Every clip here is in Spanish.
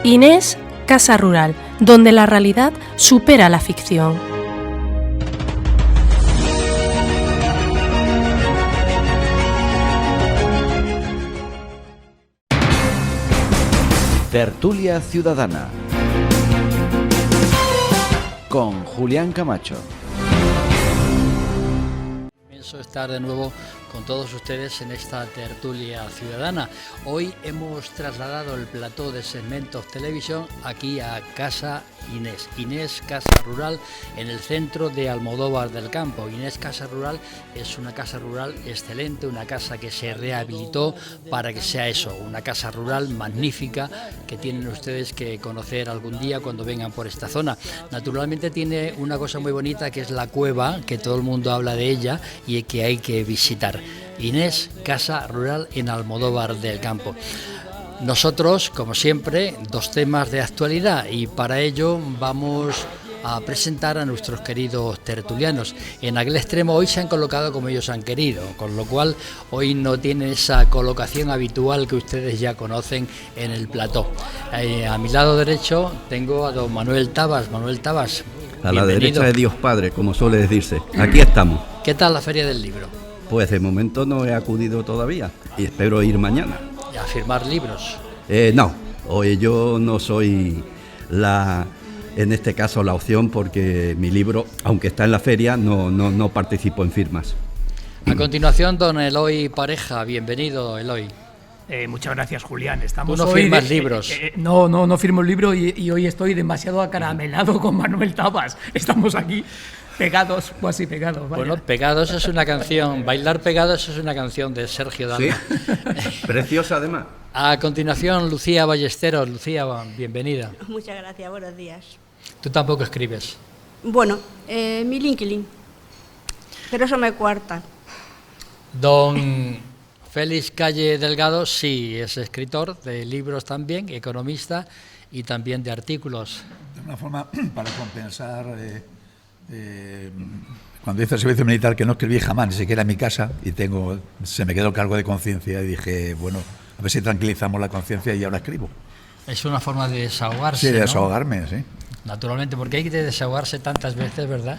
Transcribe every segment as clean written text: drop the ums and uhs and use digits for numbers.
Inés, Casa Rural, donde la realidad supera la ficción. Tertulia Ciudadana con Julián Camacho. Pienso estar de nuevo con todos ustedes en esta tertulia ciudadana. Hoy hemos trasladado el plató de Segmentos Televisión aquí a Casa Inés. Inés Casa Rural en el centro de Almodóvar del Campo. Inés Casa Rural es una casa rural excelente, una casa que se rehabilitó para que sea eso, una casa rural magnífica que tienen ustedes que conocer algún día cuando vengan por esta zona. Naturalmente tiene una cosa muy bonita que es la cueva, que todo el mundo habla de ella y que hay que visitar. Inés Casa Rural en Almodóvar del Campo. Nosotros, como siempre, dos temas de actualidad y para ello vamos a presentar a nuestros queridos tertulianos. En aquel extremo hoy se han colocado como ellos han querido, con lo cual hoy no tienen esa colocación habitual que ustedes ya conocen en el plató. A mi lado derecho tengo a don Manuel Tabas. Manuel Tabas, a la derecha de Dios Padre, como suele decirse. Aquí estamos. ¿Qué tal la Feria del Libro? Pues de momento no he acudido todavía y espero ir mañana. ¿A firmar libros? No, hoy yo no soy en este caso la opción porque mi libro, aunque está en la feria, no participo en firmas. A continuación, don Eloy Pareja, bienvenido, Eloy. Muchas gracias, Julián. Tú no firmas libros. No firmo el libro y hoy estoy demasiado acaramelado con Manuel Tabas. Estamos aquí pegados, o así pegados. Vaya. Bueno, Pegados es una canción, Bailar Pegados es una canción de Sergio Dalma. Sí, preciosa además. A continuación, Lucía Ballesteros. Lucía, bienvenida. Muchas gracias, buenos días. Tú tampoco escribes. Bueno, mi LinkedIn, pero eso me cuarta. Don Félix Calle Delgado sí es escritor de libros también, economista y también de artículos. De una forma para compensar, cuando hice el servicio militar que no escribí jamás, ni siquiera en mi casa, y se me quedó cargo de conciencia y dije, bueno, a ver si tranquilizamos la conciencia y ahora escribo. Es una forma de desahogarse, Sí, de ¿no? desahogarme, sí. Naturalmente, porque hay que desahogarse tantas veces, ¿verdad?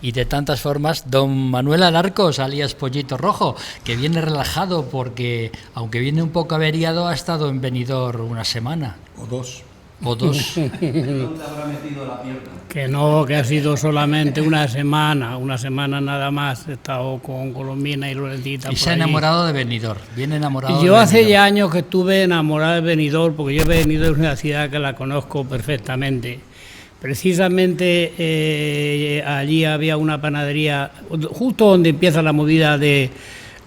Y de tantas formas. Don Manuel Alarcos, alias Pollito Rojo, que viene relajado porque, aunque viene un poco averiado, ha estado en Benidorm una semana. O dos. ¿Dónde habrá metido la pierna? Que no, que ha sido solamente una semana nada más. He estado con Colombina y Loretita. Y se ha enamorado de Benidorm, bien enamorado. Y yo de hace Benidorm. ya años que estuve enamorado de Benidorm, porque yo Benidorm es una ciudad que la conozco perfectamente. Precisamente allí había una panadería, justo donde empieza la movida de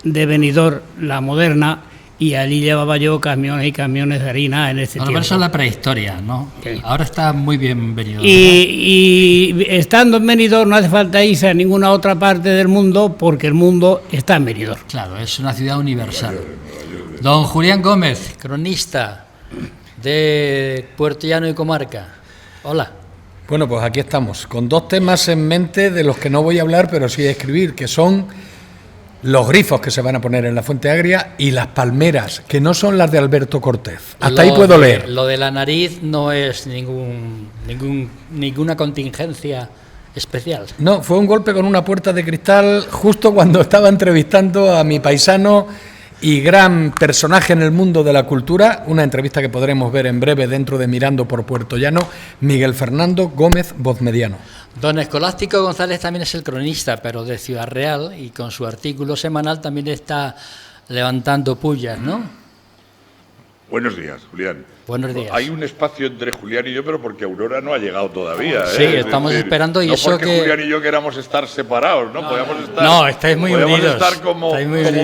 Benidorm, la moderna, y allí llevaba yo camiones y camiones de harina en ese tiempo. Pero eso es la prehistoria, ¿no? Sí. Ahora está muy bien Benidorm. Y estando en Benidorm no hace falta irse a ninguna otra parte del mundo porque el mundo está en Benidorm. Claro, es una ciudad universal. Don Julián Gómez, cronista de Puerto Llano y Comarca. Hola. Bueno, pues aquí estamos, con dos temas en mente de los que no voy a hablar, pero sí a escribir, que son los grifos que se van a poner en la Fuente Agria y las palmeras, que no son las de Alberto Cortés. Hasta ahí puedo leer. Lo de la nariz no es ninguna contingencia especial. No, fue un golpe con una puerta de cristal justo cuando estaba entrevistando a mi paisano y gran personaje en el mundo de la cultura, una entrevista que podremos ver en breve dentro de Mirando por Puerto Llano, Miguel Fernando Gómez Vozmediano. Don Escolástico González también es el cronista, pero de Ciudad Real, y con su artículo semanal también está levantando pullas, ¿no? Buenos días, Julián. Buenos días. Hay un espacio entre Julián y yo, pero porque Aurora no ha llegado todavía. Sí, estamos esperando y no eso porque que Julián y yo queramos estar separados, ¿no? Podemos estar. No, estáis muy unidos. Podemos estar como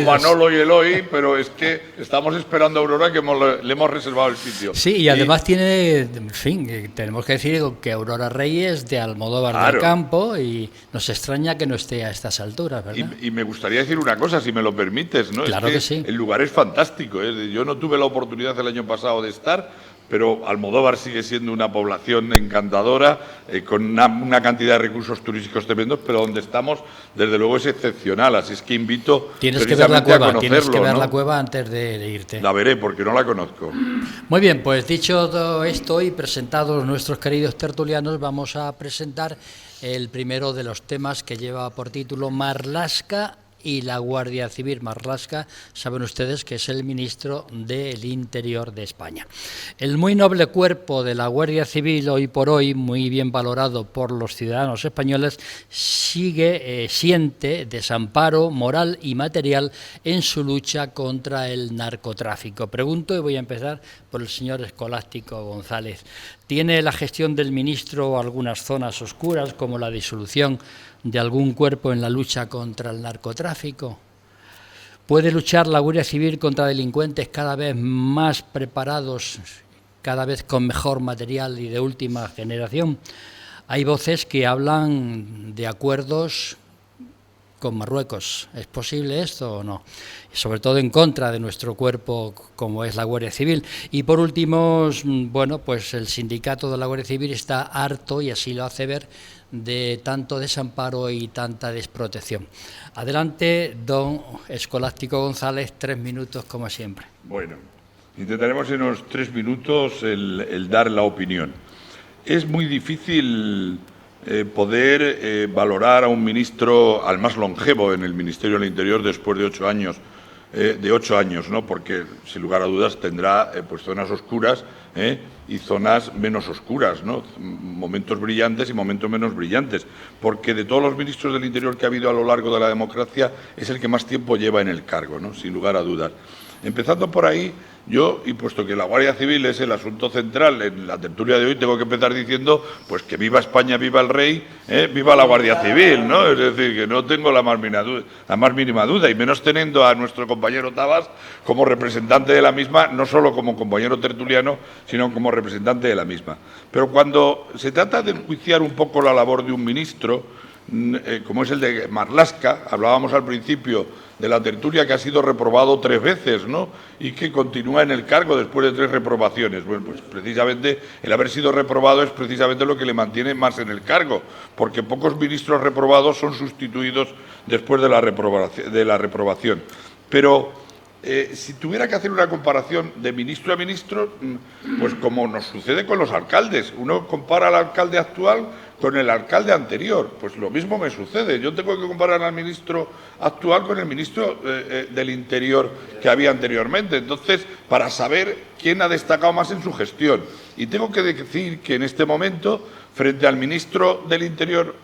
Manolo y Eloy, pero es que estamos esperando a Aurora que le hemos reservado el sitio. Sí, y además tiene, en fin, tenemos que decir que Aurora Reyes de Almodóvar del Campo y nos extraña que no esté a estas alturas, ¿verdad? Y me gustaría decir una cosa, si me lo permites, ¿no? Claro es que sí. El lugar es fantástico, ¿eh? Yo no tuve la oportunidad el año pasado de estar, pero Almodóvar sigue siendo una población encantadora, con una cantidad de recursos turísticos tremendos, pero donde estamos, desde luego, es excepcional. Así es que invito tienes que ver la cueva, tienes que ver la cueva antes de irte. La veré, porque no la conozco. Muy bien, pues dicho todo esto y presentados nuestros queridos tertulianos, vamos a presentar el primero de los temas que lleva por título Marlaska y la Guardia Civil. Marlaska, saben ustedes que es el ministro del Interior de España. El muy noble cuerpo de la Guardia Civil, hoy por hoy muy bien valorado por los ciudadanos españoles, siente desamparo moral y material en su lucha contra el narcotráfico. Pregunto, y voy a empezar por el señor Escolástico González. ¿Tiene la gestión del ministro algunas zonas oscuras, como la disolución de algún cuerpo en la lucha contra el narcotráfico? ¿Puede luchar la Guardia Civil contra delincuentes cada vez más preparados, cada vez con mejor material y de última generación? Hay voces que hablan de acuerdos con Marruecos. ¿Es posible esto o no? Sobre todo en contra de nuestro cuerpo, como es la Guardia Civil. Y por último, bueno, pues el sindicato de la Guardia Civil está harto, y así lo hace ver, de tanto desamparo y tanta desprotección. Adelante, don Escolástico González, 3 minutos como siempre. Bueno, intentaremos en unos 3 minutos el dar la opinión. Es muy difícil poder valorar a un ministro, al más longevo en el Ministerio del Interior, después de 8 años, ¿no? Porque, sin lugar a dudas, tendrá pues zonas oscuras y zonas menos oscuras, ¿no? Momentos brillantes y momentos menos brillantes, porque de todos los ministros del Interior que ha habido a lo largo de la democracia es el que más tiempo lleva en el cargo, ¿no? Sin lugar a dudas. Empezando por ahí, yo, y puesto que la Guardia Civil es el asunto central en la tertulia de hoy, tengo que empezar diciendo pues que viva España, viva el rey, viva la Guardia Civil, ¿no? Es decir, que no tengo la más mínima duda, y menos teniendo a nuestro compañero Tabas como representante de la misma, no solo como compañero tertuliano, sino como representante de la misma. Pero cuando se trata de enjuiciar un poco la labor de un ministro, como es el de Marlaska, hablábamos al principio de la tertulia, que ha sido reprobado 3 veces, ¿no? Y que continúa en el cargo después de 3 reprobaciones. Bueno, pues precisamente el haber sido reprobado es precisamente lo que le mantiene más en el cargo, porque pocos ministros reprobados son sustituidos después de la reprobación. Pero si tuviera que hacer una comparación de ministro a ministro, pues como nos sucede con los alcaldes, uno compara al alcalde actual con el alcalde anterior, pues lo mismo me sucede. Yo tengo que comparar al ministro actual con el ministro del Interior que había anteriormente, entonces, para saber quién ha destacado más en su gestión. Y tengo que decir que en este momento, frente al ministro del Interior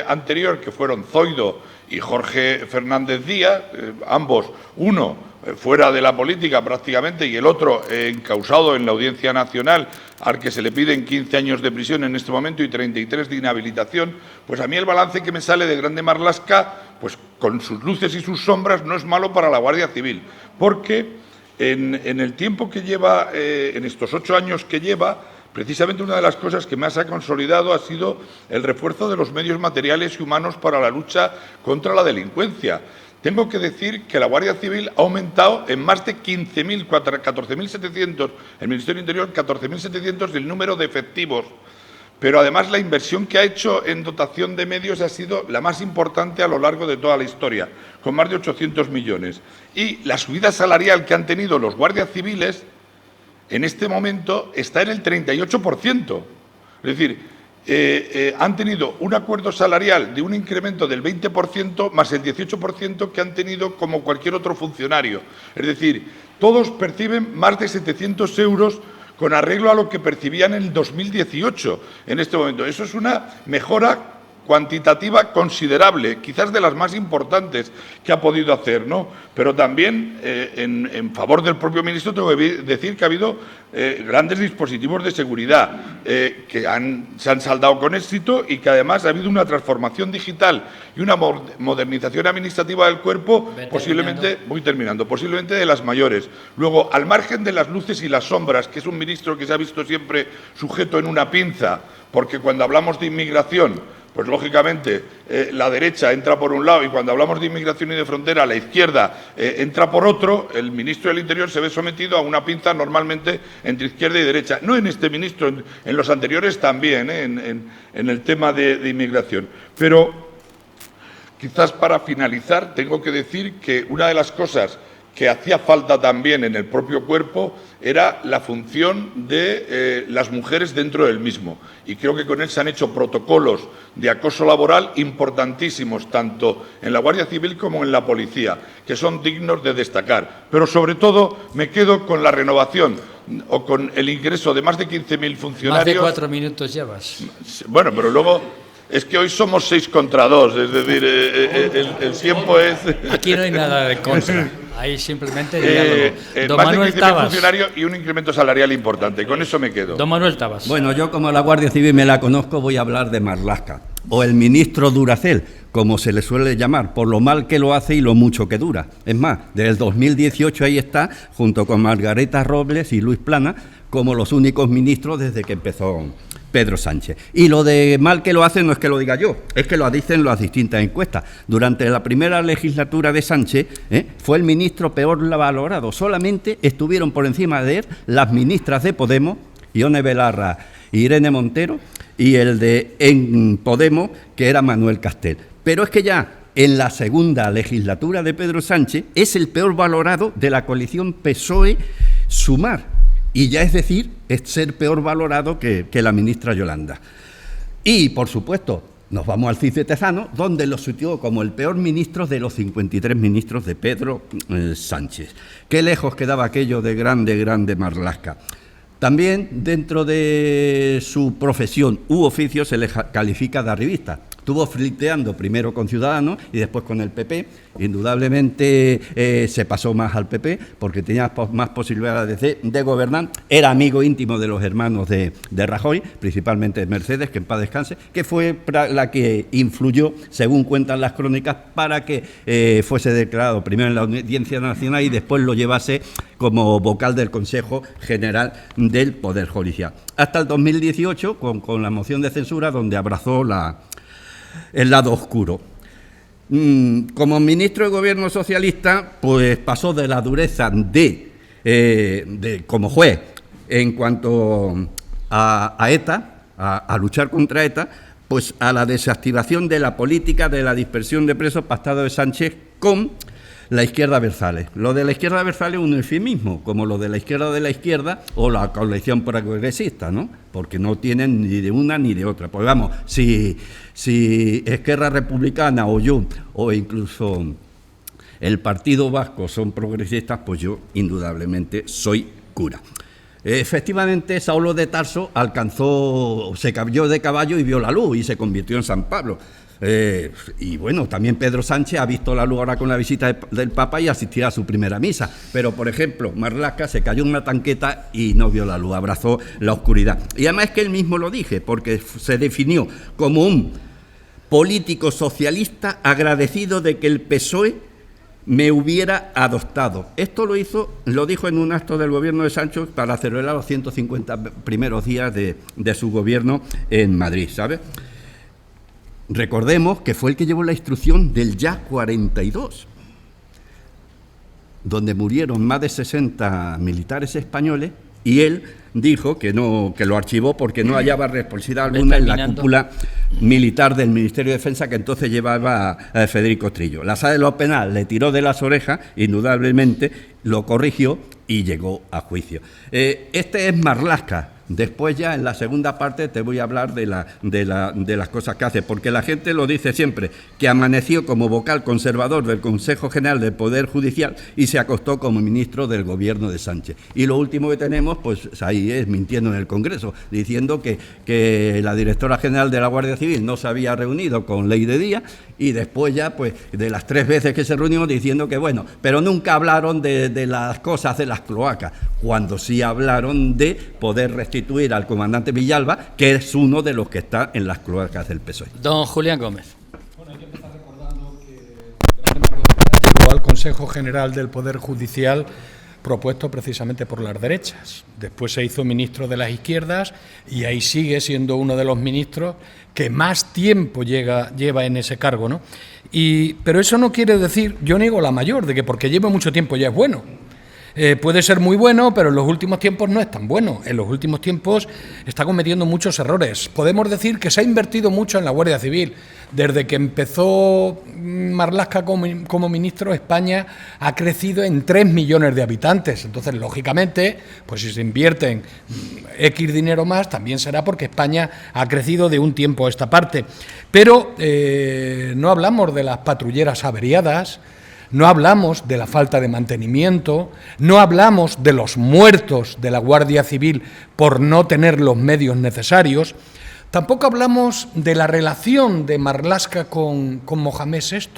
anterior, que fueron Zoido y Jorge Fernández Díaz, ambos, uno fuera de la política prácticamente y el otro encausado en la Audiencia Nacional, al que se le piden 15 años de prisión en este momento y 33 de inhabilitación, pues a mí el balance que me sale de Grande Marlaska, pues con sus luces y sus sombras, no es malo para la Guardia Civil, porque en el tiempo que lleva, en estos 8 años que lleva, precisamente una de las cosas que más ha consolidado ha sido el refuerzo de los medios materiales y humanos para la lucha contra la delincuencia. Tengo que decir que la Guardia Civil ha aumentado en más de 15.000, 14.700, el Ministerio del Interior, 14.700 el número de efectivos. Pero además la inversión que ha hecho en dotación de medios ha sido la más importante a lo largo de toda la historia, con más de 800 millones. Y la subida salarial que han tenido los guardias civiles en este momento está en el 38%. Es decir, han tenido un acuerdo salarial de un incremento del 20% más el 18% que han tenido como cualquier otro funcionario. Es decir, todos perciben más de 700 euros con arreglo a lo que percibían en el 2018 en este momento. Eso es una mejora cuantitativa considerable, quizás de las más importantes que ha podido hacer, ¿no? Pero también en favor del propio ministro tengo que decir que ha habido grandes dispositivos de seguridad que se han saldado con éxito y que además ha habido una transformación digital y una modernización administrativa del cuerpo posiblemente de las mayores. Luego, al margen de las luces y las sombras, que es un ministro que se ha visto siempre sujeto en una pinza, porque cuando hablamos de inmigración, pues lógicamente la derecha entra por un lado y cuando hablamos de inmigración y de frontera la izquierda entra por otro, el ministro del Interior se ve sometido a una pinza normalmente entre izquierda y derecha. No en este ministro, en los anteriores también, en el tema de inmigración. Pero quizás para finalizar tengo que decir que una de las cosas que hacía falta también en el propio cuerpo era la función de las mujeres dentro del mismo. Y creo que con él se han hecho protocolos de acoso laboral importantísimos, tanto en la Guardia Civil como en la Policía, que son dignos de destacar. Pero sobre todo me quedo con la renovación o con el ingreso de más de 15.000 funcionarios. Más de 4 minutos llevas. Bueno, pero luego... Es que hoy somos 6 contra 2, es decir, el tiempo es... Aquí no hay nada de contra, hay simplemente diálogo. Don más Manuel de 15.000 Tabas. funcionarios y un incremento salarial importante, con eso me quedo. Don Manuel Tabas. Bueno, yo como la Guardia Civil me la conozco, voy a hablar de Marlaska, o el ministro Duracell, como se le suele llamar, por lo mal que lo hace y lo mucho que dura. Es más, desde el 2018 ahí está, junto con Margarita Robles y Luis Plana, como los únicos ministros desde que empezó Pedro Sánchez. Y lo de mal que lo hace no es que lo diga yo, es que lo dicen las distintas encuestas. Durante la primera legislatura de Sánchez fue el ministro peor valorado. Solamente estuvieron por encima de él las ministras de Podemos, Ione Belarra y Irene Montero, y el de en Podemos, que era Manuel Castel. Pero es que ya en la segunda legislatura de Pedro Sánchez es el peor valorado de la coalición PSOE-Sumar. Y ya es decir, es ser peor valorado que la ministra Yolanda. Y, por supuesto, nos vamos al CIS de Tezano, donde lo situó como el peor ministro de los 53 ministros de Pedro Sánchez. Qué lejos quedaba aquello de grande Marlaska. También, dentro de su profesión u oficio, se le califica de arribista. Estuvo flirteando primero con Ciudadanos y después con el PP. Indudablemente se pasó más al PP porque tenía más posibilidades de gobernar. Era amigo íntimo de los hermanos de Rajoy, principalmente de Mercedes, que en paz descanse, que fue la que influyó, según cuentan las crónicas, para que fuese declarado primero en la Audiencia Nacional y después lo llevase como vocal del Consejo General del Poder Judicial. Hasta el 2018, con la moción de censura, donde abrazó el lado oscuro. Como ministro de Gobierno socialista, pues pasó de la dureza como juez en cuanto a ETA, a luchar contra ETA, pues a la desactivación de la política de la dispersión de presos pactado de Sánchez con la izquierda Berzales. Lo de la izquierda Berzales es un eufemismo, como lo de la izquierda o la coalición progresista, ¿no? Porque no tienen ni de una ni de otra. Pues vamos, si Esquerra Republicana o yo, o incluso el Partido Vasco son progresistas, pues yo indudablemente soy cura. Efectivamente, Saulo de Tarso se cayó de caballo y vio la luz y se convirtió en San Pablo. Y bueno, también Pedro Sánchez ha visto la luz ahora con la visita del Papa y asistirá a su primera misa. Pero, por ejemplo, Marlaska se cayó en una tanqueta y no vio la luz, abrazó la oscuridad. Y además es que él mismo lo dije, porque se definió como un político socialista agradecido de que el PSOE me hubiera adoptado. Esto lo dijo en un acto del gobierno de Sánchez para celebrar los 150 primeros días de su gobierno en Madrid, ¿sabes? Recordemos que fue el que llevó la instrucción del Ya 42, donde murieron más de 60 militares españoles, y él dijo que lo archivó porque no hallaba responsabilidad alguna en la cúpula militar del Ministerio de Defensa que entonces llevaba Federico Trillo. La Sala de lo Penal le tiró de las orejas, indudablemente, lo corrigió y llegó a juicio. Este es Marlaska. Después ya en la segunda parte te voy a hablar de las cosas que hace, porque la gente lo dice siempre, que amaneció como vocal conservador del Consejo General del Poder Judicial y se acostó como ministro del gobierno de Sánchez. Y lo último que tenemos, pues ahí es mintiendo en el Congreso, diciendo que la directora general de la Guardia Civil no se había reunido con Ley de Día y después ya, pues de las 3 veces que se reunió, diciendo que bueno, pero nunca hablaron de las cosas de las cloacas, cuando sí hablaron de poder restituir al comandante Villalba, que es uno de los que está en las cloacas del PSOE. Don Julián Gómez. Bueno, hay que empezar recordando que llegó al Consejo General del Poder Judicial propuesto precisamente por las derechas. Después se hizo ministro de las izquierdas y ahí sigue siendo uno de los ministros que más tiempo lleva en ese cargo, ¿no? Pero eso no quiere decir, yo niego la mayor, de que porque lleva mucho tiempo ya es bueno. Puede ser muy bueno, pero en los últimos tiempos no es tan bueno. En los últimos tiempos está cometiendo muchos errores. Podemos decir que se ha invertido mucho en la Guardia Civil. Desde que empezó Marlaska como ministro, España ha crecido en 3 millones de habitantes. Entonces, lógicamente, pues si se invierten X dinero más, también será porque España ha crecido de un tiempo a esta parte. Pero no hablamos de las patrulleras averiadas, no hablamos de la falta de mantenimiento, no hablamos de los muertos de la Guardia Civil por no tener los medios necesarios, tampoco hablamos de la relación de Marlaska con Mohamed VI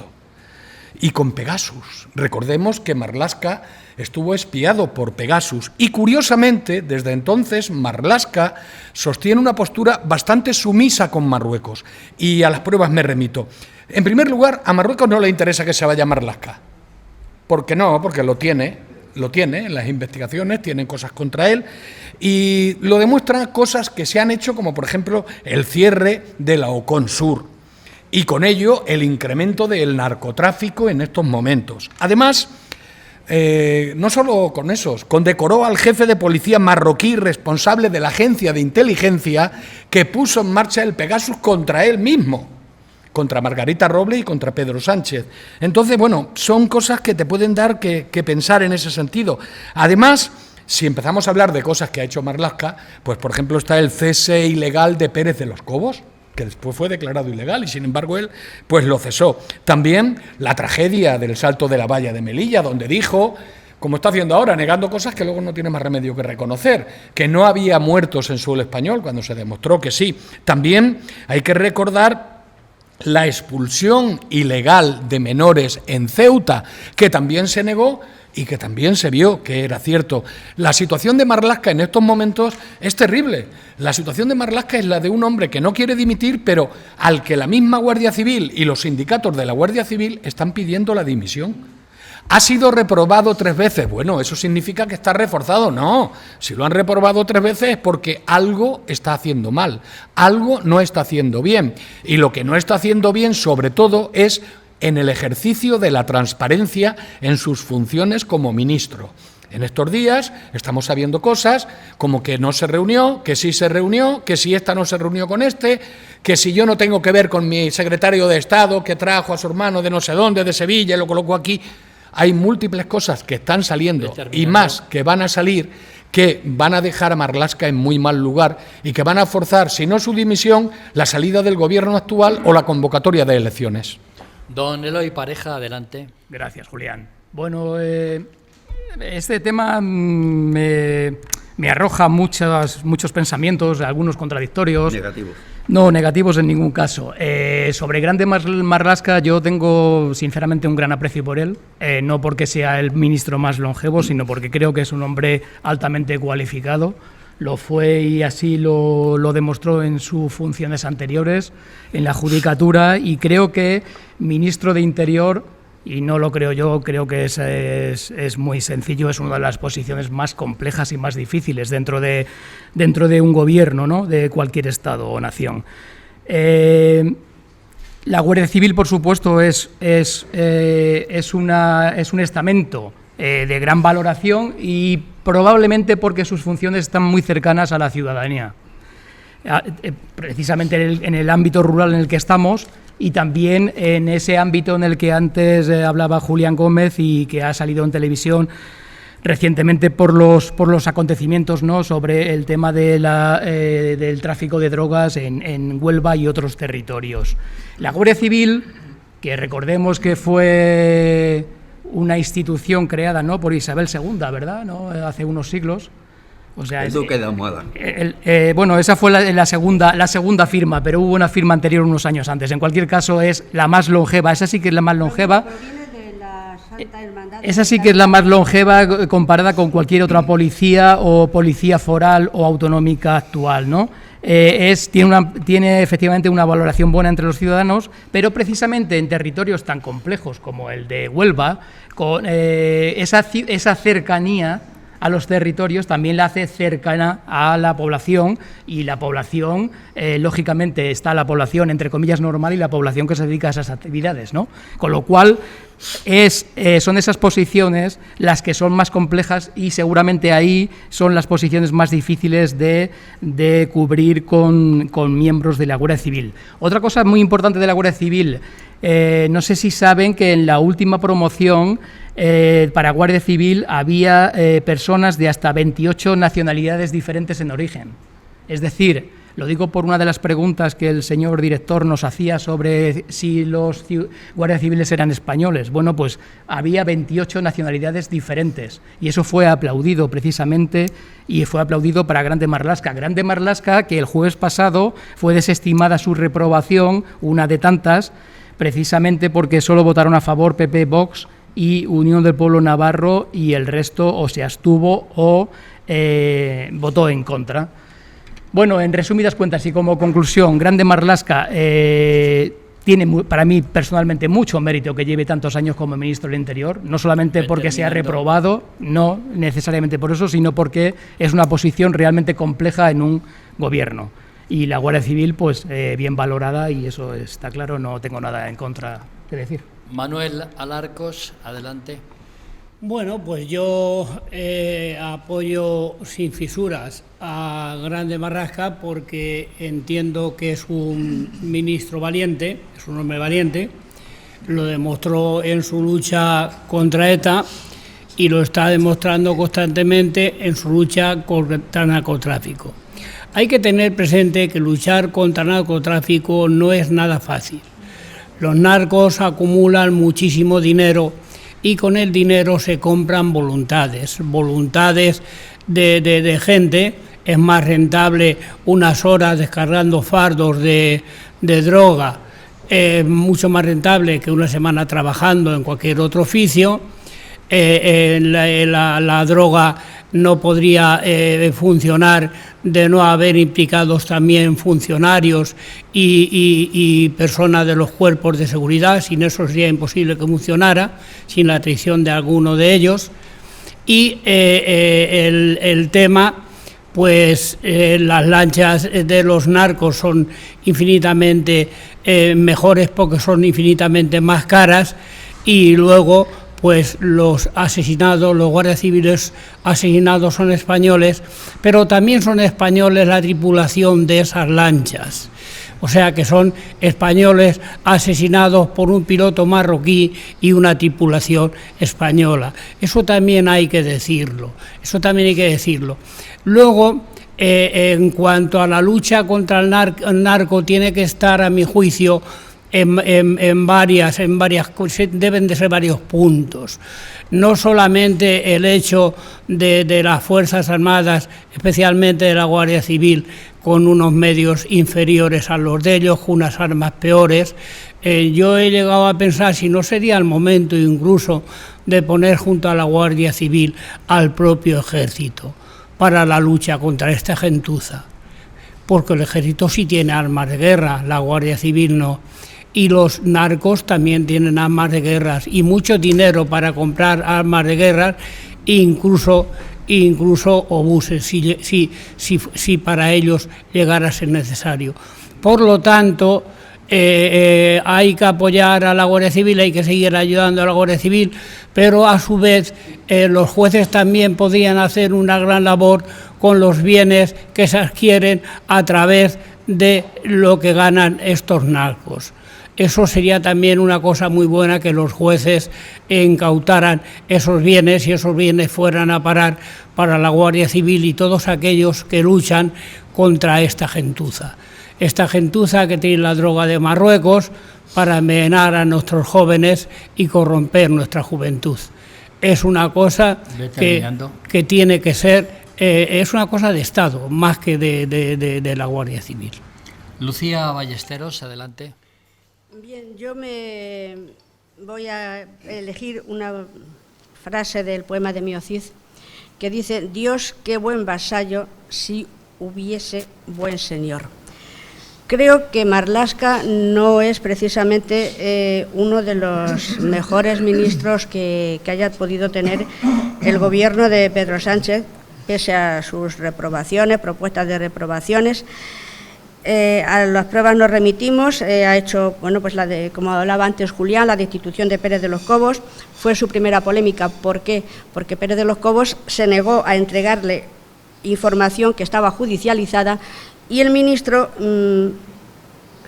y con Pegasus. Recordemos que Marlaska estuvo espiado por Pegasus y, curiosamente, desde entonces Marlaska sostiene una postura bastante sumisa con Marruecos, y a las pruebas me remito. En primer lugar, a Marruecos no le interesa que se vaya Marlaska. ¿Por qué no? Porque lo tiene en las investigaciones, tienen cosas contra él, y lo demuestran cosas que se han hecho, como por ejemplo el cierre de la Ocon Sur, y con ello el incremento del narcotráfico en estos momentos. Además, no solo con esos, condecoró al jefe de policía marroquí responsable de la agencia de inteligencia que puso en marcha el Pegasus contra él mismo, contra Margarita Robles y contra Pedro Sánchez. Entonces, bueno, son cosas que te pueden dar que pensar en ese sentido. Además, si empezamos a hablar de cosas que ha hecho Marlaska, pues por ejemplo está el cese ilegal de Pérez de los Cobos, que después fue declarado ilegal y sin embargo él pues lo cesó. También la tragedia del salto de la valla de Melilla, donde dijo, como está haciendo ahora, negando cosas que luego no tiene más remedio que reconocer, que no había muertos en suelo español cuando se demostró que sí. También hay que recordar la expulsión ilegal de menores en Ceuta, que también se negó y que también se vio que era cierto. La situación de Marlaska en estos momentos es terrible. La situación de Marlaska es la de un hombre que no quiere dimitir, pero al que la misma Guardia Civil y los sindicatos de la Guardia Civil están pidiendo la dimisión. ¿Ha sido reprobado 3 veces? Bueno, ¿eso significa que está reforzado? No. Si lo han reprobado 3 veces es porque algo está haciendo mal, algo no está haciendo bien. Y lo que no está haciendo bien, sobre todo, es en el ejercicio de la transparencia en sus funciones como ministro. En estos días estamos sabiendo cosas como que no se reunió, que sí se reunió, que si esta no se reunió con este, que si yo no tengo que ver con mi secretario de Estado que trajo a su hermano de no sé dónde, de Sevilla, y lo colocó aquí. Hay múltiples cosas que están saliendo y más que van a salir, que van a dejar a Marlaska en muy mal lugar y que van a forzar, si no su dimisión, la salida del gobierno actual o la convocatoria de elecciones. Don Eloy Pareja, adelante. Gracias, Julián. Bueno, este tema me arroja muchos pensamientos, algunos contradictorios. Negativos. No, negativos en ningún caso. Sobre Grande Marlaska yo tengo sinceramente un gran aprecio por él, no porque sea el ministro más longevo, sino porque creo que es un hombre altamente cualificado. Lo fue y así lo demostró en sus funciones anteriores, en la judicatura, y creo que ministro de Interior, y no lo creo yo, creo que es muy sencillo, es una de las posiciones más complejas y más difíciles dentro de un gobierno, ¿no?, de cualquier Estado o nación. La Guardia Civil, por supuesto, es un estamento de gran valoración y probablemente porque sus funciones están muy cercanas a la ciudadanía. Precisamente en el ámbito rural en el que estamos y también en ese ámbito en el que antes hablaba Julián Gómez y que ha salido en televisión recientemente por los acontecimientos, ¿no?, sobre el tema del tráfico de drogas en Huelva y otros territorios. La Guardia Civil, que recordemos que fue una institución creada, ¿no?, por Isabel II, ¿verdad?, ¿no?, hace unos siglos. O sea, el duque de Almohada. Bueno, esa fue la segunda firma, pero hubo una firma anterior unos años antes. En cualquier caso, es la más longeva. Esa sí que es la más longeva. Esa sí que es la más longeva comparada con cualquier otra policía o policía foral o autonómica actual, ¿no? tiene efectivamente una valoración buena entre los ciudadanos, pero precisamente en territorios tan complejos como el de Huelva, con esa cercanía a los territorios también la hace cercana a la población, y la población, lógicamente, está la población, entre comillas, normal y la población que se dedica a esas actividades, ¿no? Con lo cual, son esas posiciones las que son más complejas, y seguramente ahí son las posiciones más difíciles de cubrir con miembros de la Guardia Civil. Otra cosa muy importante de la Guardia Civil, no sé si saben que en la última promoción para Guardia Civil había personas de hasta 28 nacionalidades diferentes en origen. Es decir, lo digo por una de las preguntas que el señor director nos hacía sobre si los guardias civiles eran españoles. Bueno, pues había 28 nacionalidades diferentes, y eso fue aplaudido precisamente, y fue aplaudido para Grande Marlaska. Grande Marlaska, que el jueves pasado fue desestimada su reprobación, una de tantas, precisamente porque solo votaron a favor PP, Vox y Unión del Pueblo Navarro, y el resto o se abstuvo o votó en contra. Bueno, en resumidas cuentas y como conclusión, Grande Marlaska tiene para mí personalmente mucho mérito que lleve tantos años como ministro del Interior, no solamente porque se ha reprobado, no necesariamente por eso, sino porque es una posición realmente compleja en un gobierno. Y la Guardia Civil, pues bien valorada, y eso está claro, no tengo nada en contra que decir. Manuel Alarcos, adelante. Bueno, pues yo apoyo sin fisuras a Grande Marlaska, porque entiendo que es un ministro valiente, es un hombre valiente, lo demostró en su lucha contra ETA y lo está demostrando constantemente en su lucha contra el narcotráfico. Hay que tener presente que luchar contra el narcotráfico no es nada fácil. Los narcos acumulan muchísimo dinero y con el dinero se compran voluntades de gente. Es más rentable unas horas descargando fardos de droga, mucho más rentable que una semana trabajando en cualquier otro oficio. La droga no podría funcionar de no haber implicados también funcionarios y personas de los cuerpos de seguridad. Sin eso sería imposible que funcionara, sin la traición de alguno de ellos. Y el tema, pues las lanchas de los narcos son infinitamente mejores porque son infinitamente más caras, y luego pues los asesinados, los guardias civiles asesinados son españoles, pero también son españoles la tripulación de esas lanchas. O sea que son españoles asesinados por un piloto marroquí y una tripulación española. Eso también hay que decirlo, Luego, en cuanto a la lucha contra el narco, tiene que estar, a mi juicio, en varias, deben de ser varios puntos. No solamente el hecho de las Fuerzas Armadas, especialmente de la Guardia Civil, con unos medios inferiores a los de ellos, con unas armas peores. Yo he llegado a pensar si no sería el momento incluso de poner junto a la Guardia Civil al propio Ejército para la lucha contra esta gentuza, porque el Ejército sí tiene armas de guerra, la Guardia Civil no. Y los narcos también tienen armas de guerra y mucho dinero para comprar armas de guerra, incluso obuses, si para ellos llegara a ser necesario. Por lo tanto, hay que apoyar a la Guardia Civil, hay que seguir ayudando a la Guardia Civil, pero a su vez los jueces también podrían hacer una gran labor con los bienes que se adquieren a través de lo que ganan estos narcos. Eso sería también una cosa muy buena, que los jueces incautaran esos bienes y esos bienes fueran a parar para la Guardia Civil y todos aquellos que luchan contra esta gentuza. Esta gentuza que tiene la droga de Marruecos para envenenar a nuestros jóvenes y corromper nuestra juventud. Es una cosa que tiene que ser, es una cosa de Estado, más que de la Guardia Civil. Lucía Ballesteros, adelante. Bien, yo me voy a elegir una frase del poema de Mio Cid que dice: Dios, qué buen vasallo, si hubiese buen señor. Creo que Marlaska no es precisamente uno de los mejores ministros que haya podido tener el gobierno de Pedro Sánchez, pese a sus reprobaciones, propuestas de reprobaciones. A las pruebas nos remitimos, ha hecho, bueno, pues como hablaba antes Julián, la destitución de Pérez de los Cobos, fue su primera polémica. ¿Por qué? Porque Pérez de los Cobos se negó a entregarle información que estaba judicializada y el ministro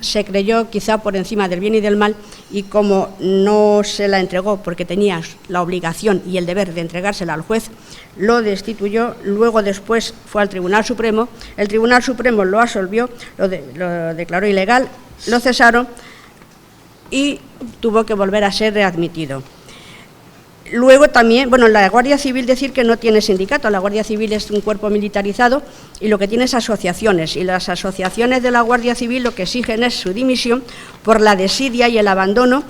se creyó quizá por encima del bien y del mal, y como no se la entregó porque tenía la obligación y el deber de entregársela al juez, lo destituyó. Luego después fue al Tribunal Supremo, el Tribunal Supremo lo absolvió, lo declaró ilegal, lo cesaron y tuvo que volver a ser readmitido. Luego también, bueno, la Guardia Civil, decir que no tiene sindicato. La Guardia Civil es un cuerpo militarizado y lo que tiene es asociaciones, y las asociaciones de la Guardia Civil lo que exigen es su dimisión por la desidia y el abandono,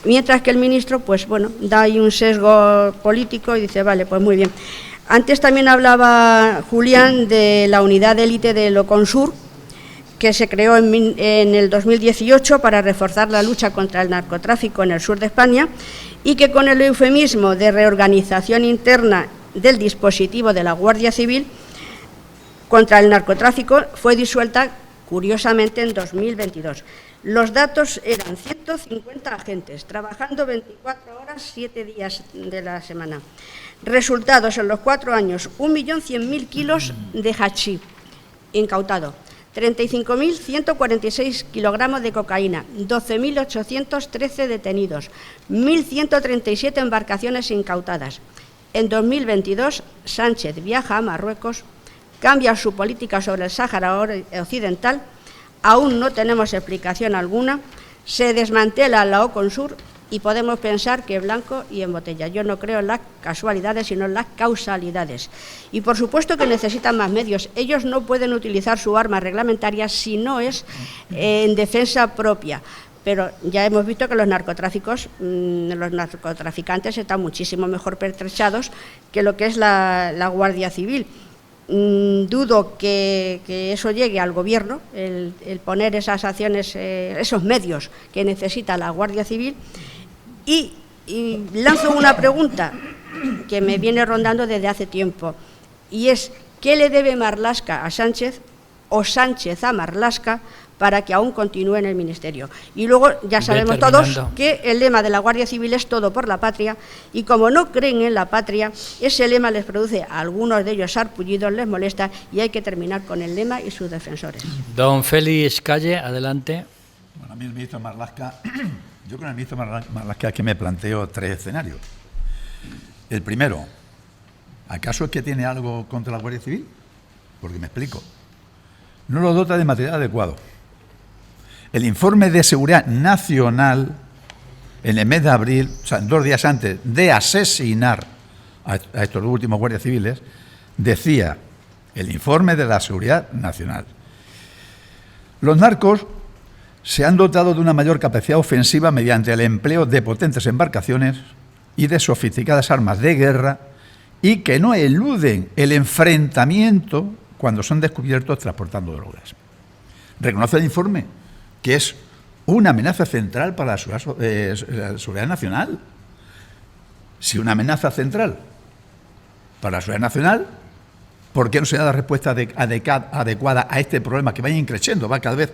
mientras que el ministro, pues bueno, da ahí un sesgo político y dice, vale, pues muy bien. Antes también hablaba Julián de la unidad de élite de Loconsur, que se creó en el 2018 para reforzar la lucha contra el narcotráfico en el sur de España, y que con el eufemismo de reorganización interna del dispositivo de la Guardia Civil contra el narcotráfico fue disuelta, curiosamente, en 2022. Los datos eran 150 agentes, trabajando 24 horas, 7 días de la semana. Resultados en los 4 años, 1.100.000 kilos de hachís incautado, 35.146 kilogramos de cocaína, 12.813 detenidos, 1.137 embarcaciones incautadas. En 2022, Sánchez viaja a Marruecos, cambia su política sobre el Sáhara Occidental, aún no tenemos explicación alguna, se desmantela la Oconsur y podemos pensar que blanco y en botella. Yo no creo en las casualidades, sino en las causalidades. Y por supuesto que necesitan más medios. Ellos no pueden utilizar su arma reglamentaria si no es en defensa propia. Pero ya hemos visto que los narcotraficantes están muchísimo mejor pertrechados que lo que es la Guardia Civil. Dudo que eso llegue al Gobierno, el poner esas acciones, esos medios que necesita la Guardia Civil. Y lanzo una pregunta que me viene rondando desde hace tiempo, y es: ¿qué le debe Marlaska a Sánchez o Sánchez a Marlaska para que aún continúe en el ministerio? Y luego ya sabemos todos que el lema de la Guardia Civil es todo por la patria, y como no creen en la patria, ese lema les produce a algunos de ellos sarpullidos, les molesta, y hay que terminar con el lema y sus defensores. Don Félix Calle, adelante. Bueno, a mí el ministro Marlaska, yo con el ministro Marlaska es que me planteo 3 escenarios. El primero, ¿acaso es que tiene algo contra la Guardia Civil? Porque me explico. No lo dota de material adecuado. El informe de seguridad nacional, en el mes de abril, o sea, 2 días antes de asesinar a estos 2 últimos guardias civiles, decía el informe de la seguridad nacional: los narcos se han dotado de una mayor capacidad ofensiva mediante el empleo de potentes embarcaciones y de sofisticadas armas de guerra, y que no eluden el enfrentamiento cuando son descubiertos transportando drogas. Reconoce el informe que es una amenaza central para la seguridad nacional. Si una amenaza central para la seguridad nacional, ¿por qué no se da la respuesta adecuada a este problema que va increciendo, va cada vez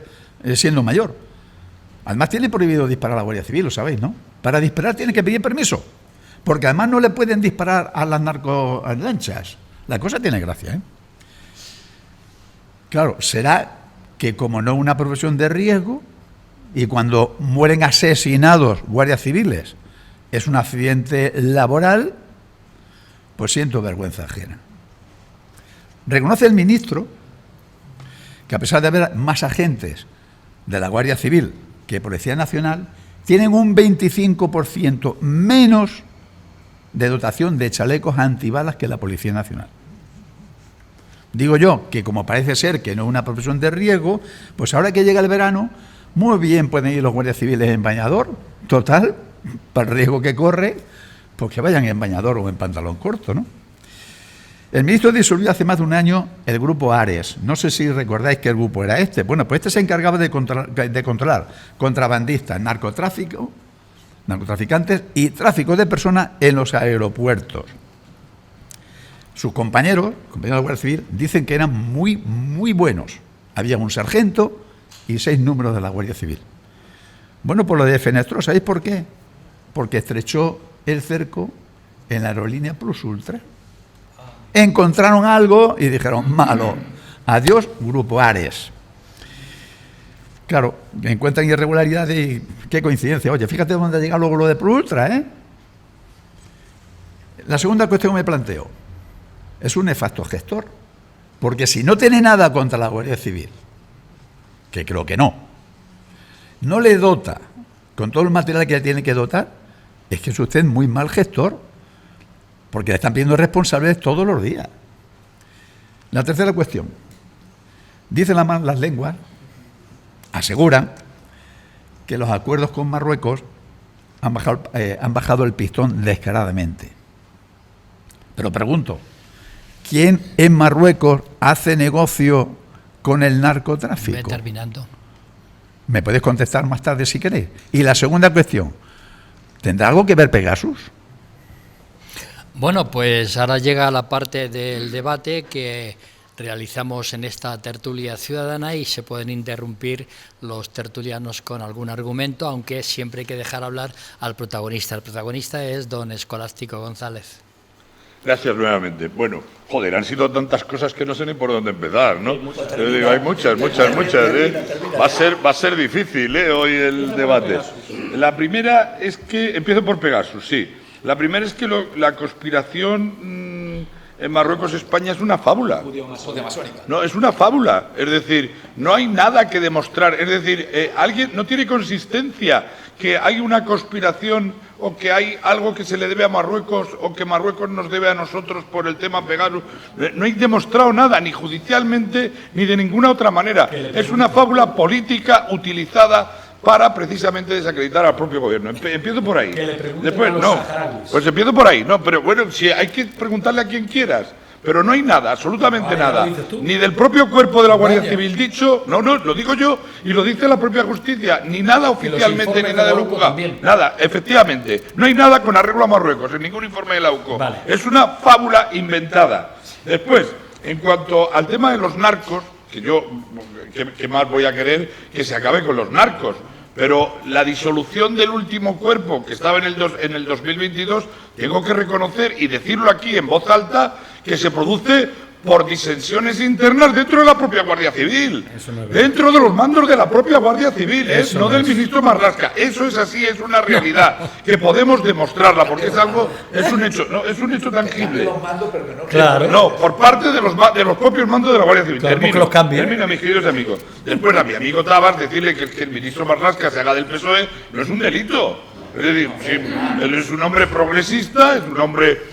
siendo mayor? Además, tiene prohibido disparar a la Guardia Civil, lo sabéis, ¿no? Para disparar tiene que pedir permiso, porque además no le pueden disparar a las narcolanchas. La cosa tiene gracia, ¿eh? Claro, será que como no es una profesión de riesgo, y cuando mueren asesinados guardias civiles es un accidente laboral, pues siento vergüenza ajena. Reconoce el ministro que, a pesar de haber más agentes de la Guardia Civil que Policía Nacional, tienen un 25% menos de dotación de chalecos antibalas que la Policía Nacional. Digo yo que, como parece ser que no es una profesión de riesgo, pues ahora que llega el verano, muy bien pueden ir los guardias civiles en bañador, total, para el riesgo que corre, pues que vayan en bañador o en pantalón corto, ¿no? El ministro disolvió hace más de un año el grupo Ares. No sé si recordáis qué grupo era este. Bueno, pues este se encargaba de controlar contrabandistas, narcotraficantes y tráfico de personas en los aeropuertos. Sus compañeros de la Guardia Civil, dicen que eran muy, muy buenos. Había un sargento y 6 números de la Guardia Civil. Bueno, pues lo defenestró. ¿Sabéis por qué? Porque estrechó el cerco en la aerolínea Plus Ultra. Encontraron algo y dijeron, malo, adiós, Grupo Ares. Claro, encuentran irregularidades y qué coincidencia. Oye, fíjate dónde ha llegado luego lo de Plus Ultra, ¿eh? La segunda cuestión que me planteo, es un nefasto gestor, porque si no tiene nada contra la Guardia Civil, que creo que no le dota con todo el material que le tiene que dotar, es que es usted muy mal gestor, porque le están pidiendo responsables todos los días. La tercera cuestión. Dicen las lenguas, aseguran que los acuerdos con Marruecos han bajado el pistón descaradamente. Pero pregunto, ¿quién en Marruecos hace negocio con el narcotráfico? Ve terminando. Me puedes contestar más tarde si queréis. Y la segunda cuestión, ¿tendrá algo que ver Pegasus? Bueno, pues ahora llega la parte del debate que realizamos en esta tertulia ciudadana y se pueden interrumpir los tertulianos con algún argumento, aunque siempre hay que dejar hablar al protagonista. El protagonista es don Escolástico González. Gracias nuevamente. Bueno, joder, han sido tantas cosas que no sé ni por dónde empezar, ¿no? Hay muchas. Va a ser difícil, hoy el debate. La primera es que, empiezo por Pegasus, sí. La primera es que la conspiración en Marruecos-España es una fábula. No, es una fábula. Es decir, no hay nada que demostrar. Es decir, alguien no tiene consistencia que hay una conspiración o que hay algo que se le debe a Marruecos o que Marruecos nos debe a nosotros por el tema Pegasus. No hay demostrado nada, ni judicialmente, ni de ninguna otra manera. Es una fábula política utilizada para precisamente desacreditar al propio gobierno. Empiezo por ahí. Después, no, pues empiezo por ahí. No, pero bueno, si hay que preguntarle a quien quieras. Pero no hay nada, absolutamente nada, ni del propio cuerpo de la Guardia Civil dicho, no, lo digo yo, y lo dice la propia justicia, ni nada oficialmente, ni nada de la UCO. Nada, efectivamente, no hay nada con arreglo a Marruecos, en ningún informe de la UCO. Es una fábula inventada. Después, en cuanto al tema de los narcos, que más voy a querer que se acabe con los narcos. Pero la disolución del último cuerpo que estaba en el 2022, tengo que reconocer y decirlo aquí en voz alta, que se produce por disensiones internas dentro de la propia Guardia Civil, dentro de los mandos de la propia Guardia Civil, no del ministro Marlaska. Eso es así, es una realidad que podemos demostrarla, porque es un hecho tangible. Claro. No, por parte de los propios mandos de la Guardia Civil. Termino, mis queridos amigos. Después a mi amigo Tabas decirle que el ministro Marlaska se haga del PSOE no es un delito. Es decir, sí, él es un hombre progresista, es un hombre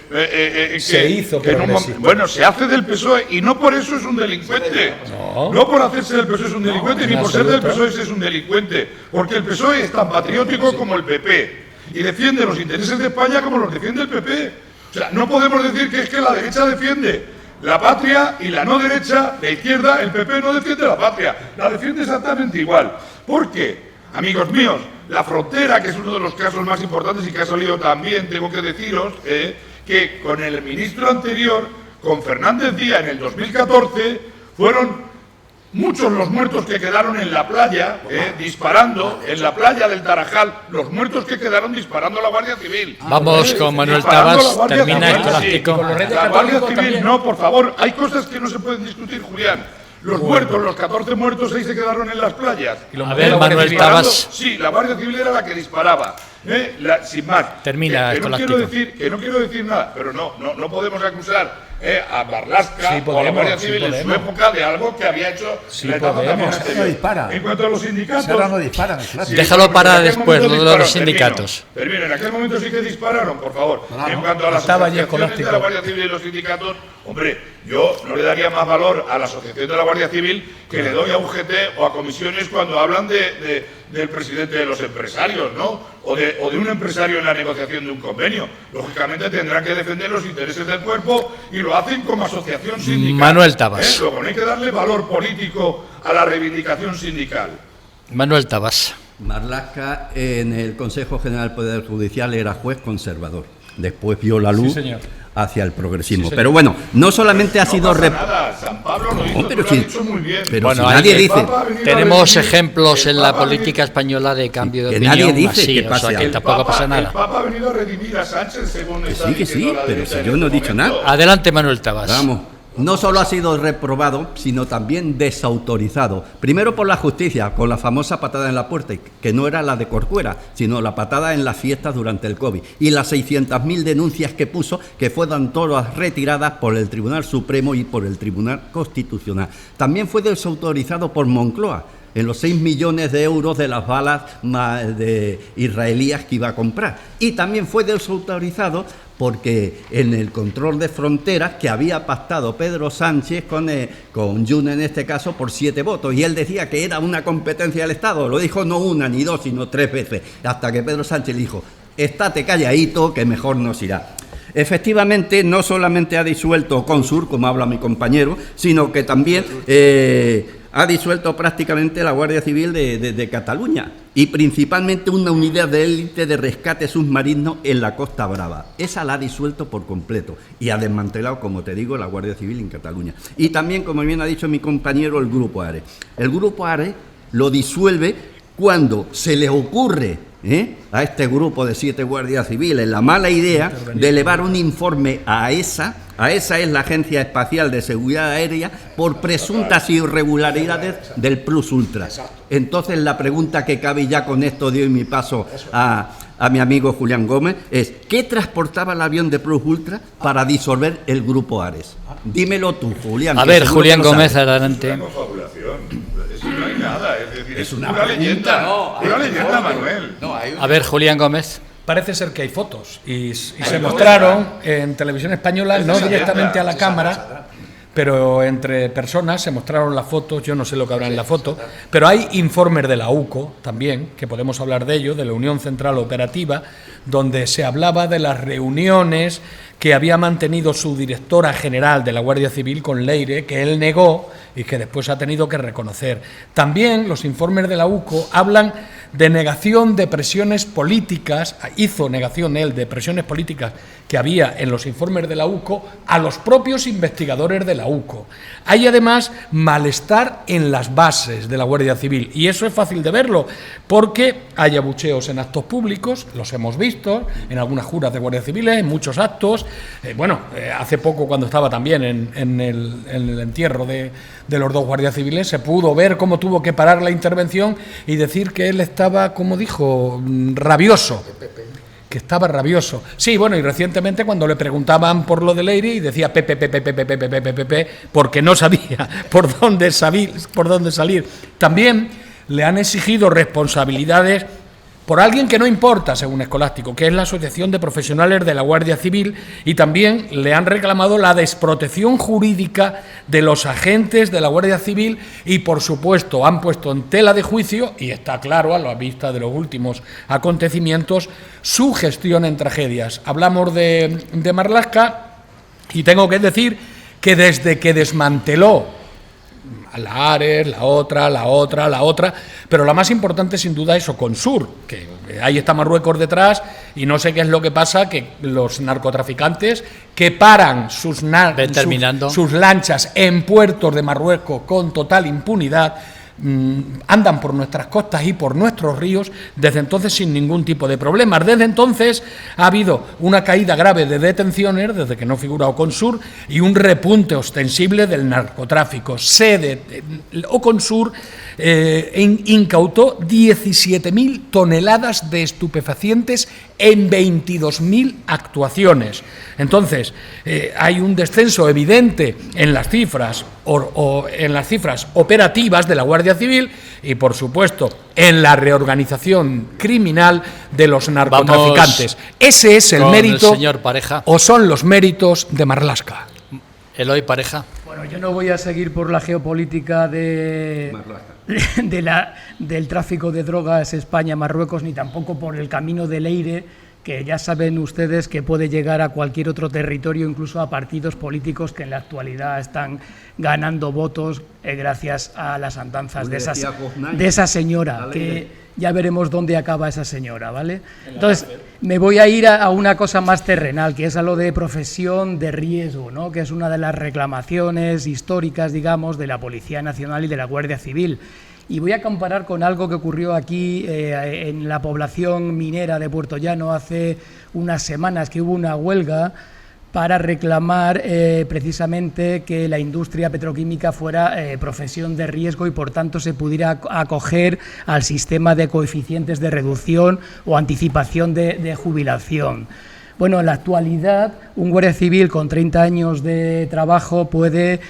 se hizo progresista. Bueno, se hace del PSOE y no por eso es un delincuente. No por hacerse del PSOE es un delincuente, ni por ser del PSOE es un delincuente. Porque el PSOE es tan patriótico como el PP y defiende los intereses de España como los defiende el PP. O sea, no podemos decir que es que la derecha defiende la patria y la no derecha, de izquierda, el PP no defiende la patria, la defiende exactamente igual. ¿Por qué? Amigos míos, la frontera, que es uno de los casos más importantes y que ha salido también, tengo que deciros, que con el ministro anterior, con Fernández Díaz en el 2014, fueron muchos los muertos que quedaron en la playa, disparando, en la playa del Tarajal, los muertos que quedaron disparando a la Guardia Civil. Vamos con Manuel Tabas, termina Escolástico. La Guardia Civil, no, por favor, hay cosas que no se pueden discutir, Julián. Los muertos, los 14 muertos, 6 se quedaron en las playas. A ver, Manuel Tabas. Sí, la Guardia Civil era la que disparaba. Sin más. Termina, que no quiero decir nada, pero no podemos acusar a Marlaska o a la Guardia Civil en su época de algo que había hecho la etapa también anterior. En cuanto a los sindicatos, déjalo para después, lo de los sindicatos. Termino, en aquel momento sí que dispararon, por favor. En cuanto a las asociaciones de la Guardia Civil y los sindicatos, hombre, Yo no le daría más valor a la Asociación de la Guardia Civil que le doy a UGT o a comisiones cuando hablan del presidente de los empresarios, ¿no? O de un empresario en la negociación de un convenio. Lógicamente tendrán que defender los intereses del cuerpo y lo hacen como asociación sindical. Manuel Tabas. Luego no hay que darle valor político a la reivindicación sindical. Manuel Tabas. Marlaska en el Consejo General del Poder Judicial era juez conservador. Después vio la luz hacia el progresismo. Pero bueno, no solamente ha sido... San Pablo lo hizo, pero lo ha dicho muy bien. Pero bueno, si nadie dice... Tenemos ejemplos en la política española de cambio de opinión. Nadie dice así, que pase o sea, que algo. tampoco pasa nada. El Papa ha venido a redimir a Sánchez según está Que sí, diciendo la pero derecha si en yo este no he dicho momento. nada. Adelante, Manuel Tabas. Vamos. No solo ha sido reprobado, sino también desautorizado. Primero por la justicia, con la famosa patada en la puerta, que no era la de Corcuera, sino la patada en las fiestas durante el COVID. Y las 600.000 denuncias que puso, que fueron todas retiradas por el Tribunal Supremo y por el Tribunal Constitucional. También fue desautorizado por Moncloa, en los 6 millones de euros de las balas israelíes que iba a comprar. Y también fue desautorizado porque en el control de fronteras que había pactado Pedro Sánchez con Jun en este caso por 7 votos, y él decía que era una competencia del Estado, lo dijo no una ni dos sino 3 veces, hasta que Pedro Sánchez le dijo, estate calladito que mejor nos irá. Efectivamente, no solamente ha disuelto Consur, como habla mi compañero, sino que también ha disuelto prácticamente la Guardia Civil de Cataluña y principalmente una unidad de élite de rescate submarino en la Costa Brava. Esa la ha disuelto por completo y ha desmantelado, como te digo, la Guardia Civil en Cataluña. Y también, como bien ha dicho mi compañero, el Grupo ARE. El Grupo ARE lo disuelve cuando se le ocurre a este grupo de 7 guardias civiles la mala idea de elevar un informe a ESA es la Agencia Espacial de Seguridad Aérea, por presuntas irregularidades del Plus Ultra. Entonces la pregunta que cabe, ya con esto doy mi paso a mi amigo Julián Gómez, es ¿qué transportaba el avión de Plus Ultra para disolver el Grupo Ares? Dímelo tú, Julián. A ver, Julián Gómez, adelante. No hay nada, es decir, es una leyenda. Una leyenda, Manuel. A ver, Julián Gómez. Parece ser que hay fotos y se mostraron en televisión española, no directamente a la cámara, pero entre personas se mostraron las fotos. Yo no sé lo que habrá en la foto, pero hay informes de la UCO también, que podemos hablar de ello, de la Unión Central Operativa, donde se hablaba de las reuniones que había mantenido su directora general de la Guardia Civil con Leire, que él negó y que después ha tenido que reconocer. También los informes de la UCO hablan de negación de presiones políticas, hizo negación él de presiones políticas que había en los informes de la UCO a los propios investigadores de la UCO. Hay además malestar en las bases de la Guardia Civil, y eso es fácil de verlo, porque hay abucheos en actos públicos, los hemos visto, en algunas juras de Guardia Civiles, en muchos actos. Hace poco, cuando estaba también en el entierro de los 2 guardias civiles, se pudo ver cómo tuvo que parar la intervención y decir que él estaba, como dijo, rabioso. Que estaba rabioso. Sí, bueno, y recientemente cuando le preguntaban por lo de Leire y decía Pepe, porque no sabía por dónde salir. También le han exigido responsabilidades por alguien que no importa, según Escolástico, que es la Asociación de Profesionales de la Guardia Civil, y también le han reclamado la desprotección jurídica de los agentes de la Guardia Civil y, por supuesto, han puesto en tela de juicio, y está claro a la vista de los últimos acontecimientos, su gestión en tragedias. Hablamos de Marlaska y tengo que decir que desde que desmanteló a la Ares, la otra, pero la más importante sin duda es Oconsur, que ahí está Marruecos detrás y no sé qué es lo que pasa, que los narcotraficantes que paran sus lanchas en puertos de Marruecos con total impunidad, andan por nuestras costas y por nuestros ríos desde entonces sin ningún tipo de problemas. Desde entonces ha habido una caída grave de detenciones, desde que no figura Oconsur, y un repunte ostensible del narcotráfico. Oconsur incautó 17.000 toneladas de estupefacientes en 22.000 actuaciones. Entonces, hay un descenso evidente en las cifras en las cifras operativas de la Guardia Civil y, por supuesto, en la reorganización criminal de los narcotraficantes. Ese es el mérito, señor Pareja. o son los méritos de Marlaska. Eloy Pareja. Bueno, yo no voy a seguir por la geopolítica del tráfico de drogas España-Marruecos, ni tampoco por el camino del Leire, que ya saben ustedes que puede llegar a cualquier otro territorio, incluso a partidos políticos que en la actualidad están ganando votos gracias a las andanzas de esa señora, que ya veremos dónde acaba esa señora, ¿vale? Entonces, me voy a ir a una cosa más terrenal, que es a lo de profesión de riesgo, ¿no? Que es una de las reclamaciones históricas, digamos, de la Policía Nacional y de la Guardia Civil. Y voy a comparar con algo que ocurrió aquí en la población minera de Puerto Llano hace unas semanas, que hubo una huelga para reclamar precisamente que la industria petroquímica fuera profesión de riesgo y por tanto se pudiera acoger al sistema de coeficientes de reducción o anticipación de jubilación. Bueno, en la actualidad un guardia civil con 30 años de trabajo puede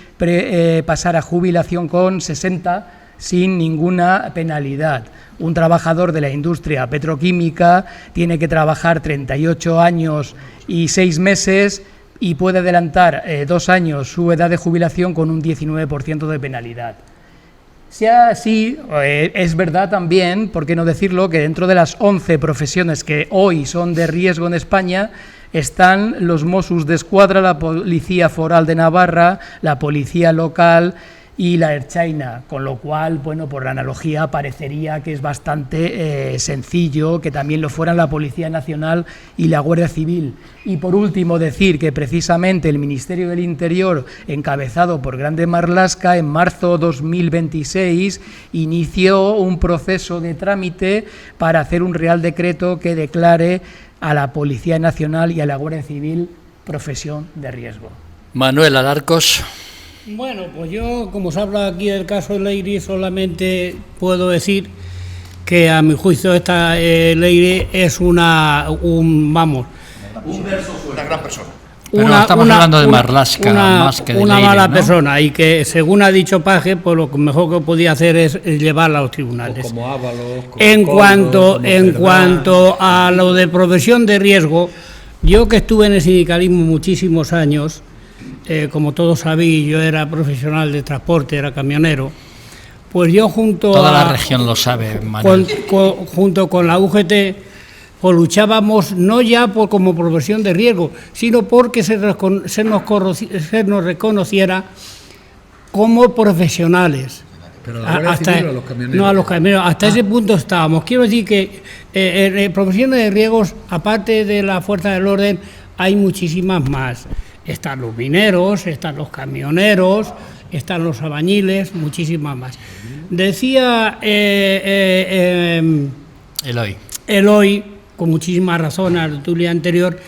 pasar a jubilación con 60 sin ninguna penalidad. Un trabajador de la industria petroquímica tiene que trabajar 38 años y 6 meses y puede adelantar 2 años su edad de jubilación con un 19% de penalidad. Sea así, es verdad también, por qué no decirlo, que dentro de las 11 profesiones que hoy son de riesgo en España están los Mossos d'Esquadra, la Policía Foral de Navarra, la Policía Local y la Ertzaintza, con lo cual, bueno, por la analogía parecería que es bastante sencillo que también lo fueran la Policía Nacional y la Guardia Civil. Y por último decir que precisamente el Ministerio del Interior, encabezado por Grande Marlaska, en marzo 2026 inició un proceso de trámite para hacer un Real Decreto que declare a la Policía Nacional y a la Guardia Civil profesión de riesgo. Manuel Alarcos. Bueno, pues yo, como se habla aquí del caso de Leire, solamente puedo decir que a mi juicio esta Leire es una gran persona. Pero estamos hablando de Marlaska más que de una Leire, mala ¿no? persona, y que, según ha dicho Paje, pues lo mejor que podía hacer es llevarla a los tribunales. O como Ábalos, como En Coldo, cuanto como Cerdán. a lo de profesión de riesgo, yo que estuve en el sindicalismo muchísimos años, como todos sabéis, yo era profesional de transporte, era camionero, pues yo Toda la región lo sabe, Manuel. junto con la UGT, pues luchábamos no ya como profesión de riesgo, sino porque se nos reconociera como profesionales. Pero a la Guardia Civil o a los camioneros. No, a los camioneros. Hasta ese punto estábamos. Quiero decir que en profesiones de riesgos, aparte de la fuerza del orden, hay muchísimas más. Están los mineros, están los camioneros, están los albañiles, muchísimas más. Decía Eloy, con muchísima razón, a la tertulia anterior,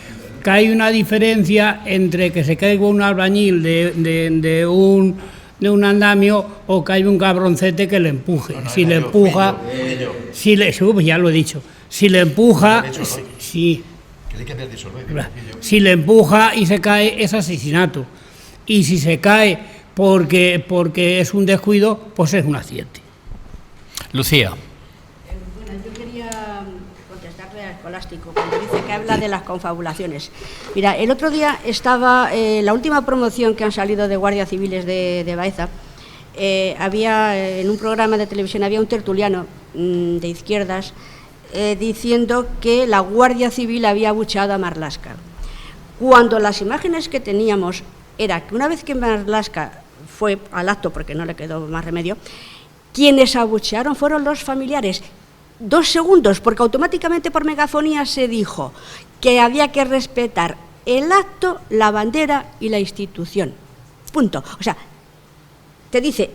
que hay una diferencia entre que se caiga un albañil de un andamio o que hay un cabroncete que le empuje. Si le empuja, ya lo he dicho, si le empuja, sí. Si le empuja y se cae, es asesinato. Y si se cae porque es un descuido, pues es un accidente. Lucía. Bueno, yo quería contestarle a Escolástico cuando dice que habla de las confabulaciones. Mira, el otro día estaba la última promoción que han salido de guardias civiles de Baeza. Había en un programa de televisión había un tertuliano de izquierdas diciendo que la Guardia Civil había abucheado a Marlaska, cuando las imágenes que teníamos era que una vez que Marlaska fue al acto, porque no le quedó más remedio, quienes abuchearon fueron los familiares. 2 segundos, porque automáticamente por megafonía se dijo que había que respetar el acto, la bandera y la institución. Punto. O sea, te dice,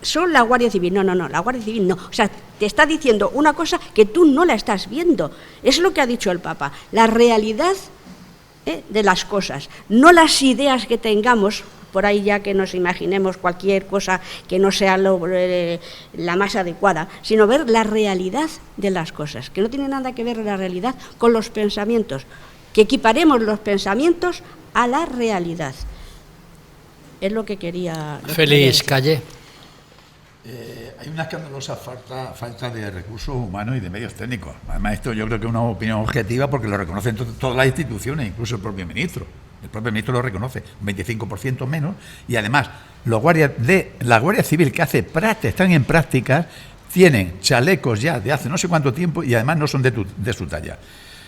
son la Guardia Civil. No, la Guardia Civil no. O sea, te está diciendo una cosa que tú no la estás viendo. Es lo que ha dicho el Papa. La realidad de las cosas, no las ideas que tengamos, por ahí ya que nos imaginemos cualquier cosa que no sea la más adecuada, sino ver la realidad de las cosas, que no tiene nada que ver la realidad con los pensamientos, que equiparemos los pensamientos a la realidad. Es lo que quería... Félix Calle. Hay una escandalosa falta de recursos humanos y de medios técnicos. Además, esto yo creo que es una opinión objetiva porque lo reconocen todas las instituciones, incluso el propio ministro El propio ministro lo reconoce, un 25% menos, y además los guardias de la Guardia Civil que hace prácticas, están en prácticas, tienen chalecos ya de hace no sé cuánto tiempo y además no son de su talla.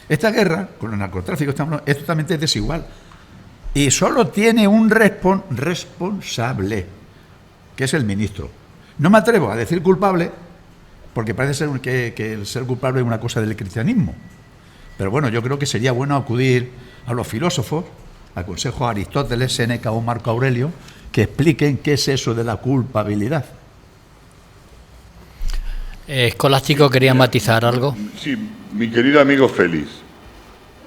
Esta guerra con el narcotráfico es totalmente desigual y solo tiene un responsable, que es el ministro. No me atrevo a decir culpable, porque parece ser que el ser culpable es una cosa del cristianismo. Pero bueno, yo creo que sería bueno acudir a los filósofos, aconsejo a Aristóteles, Séneca o Marco Aurelio, que expliquen qué es eso de la culpabilidad. Escolástico quería matizar algo. Sí, mi querido amigo Félix.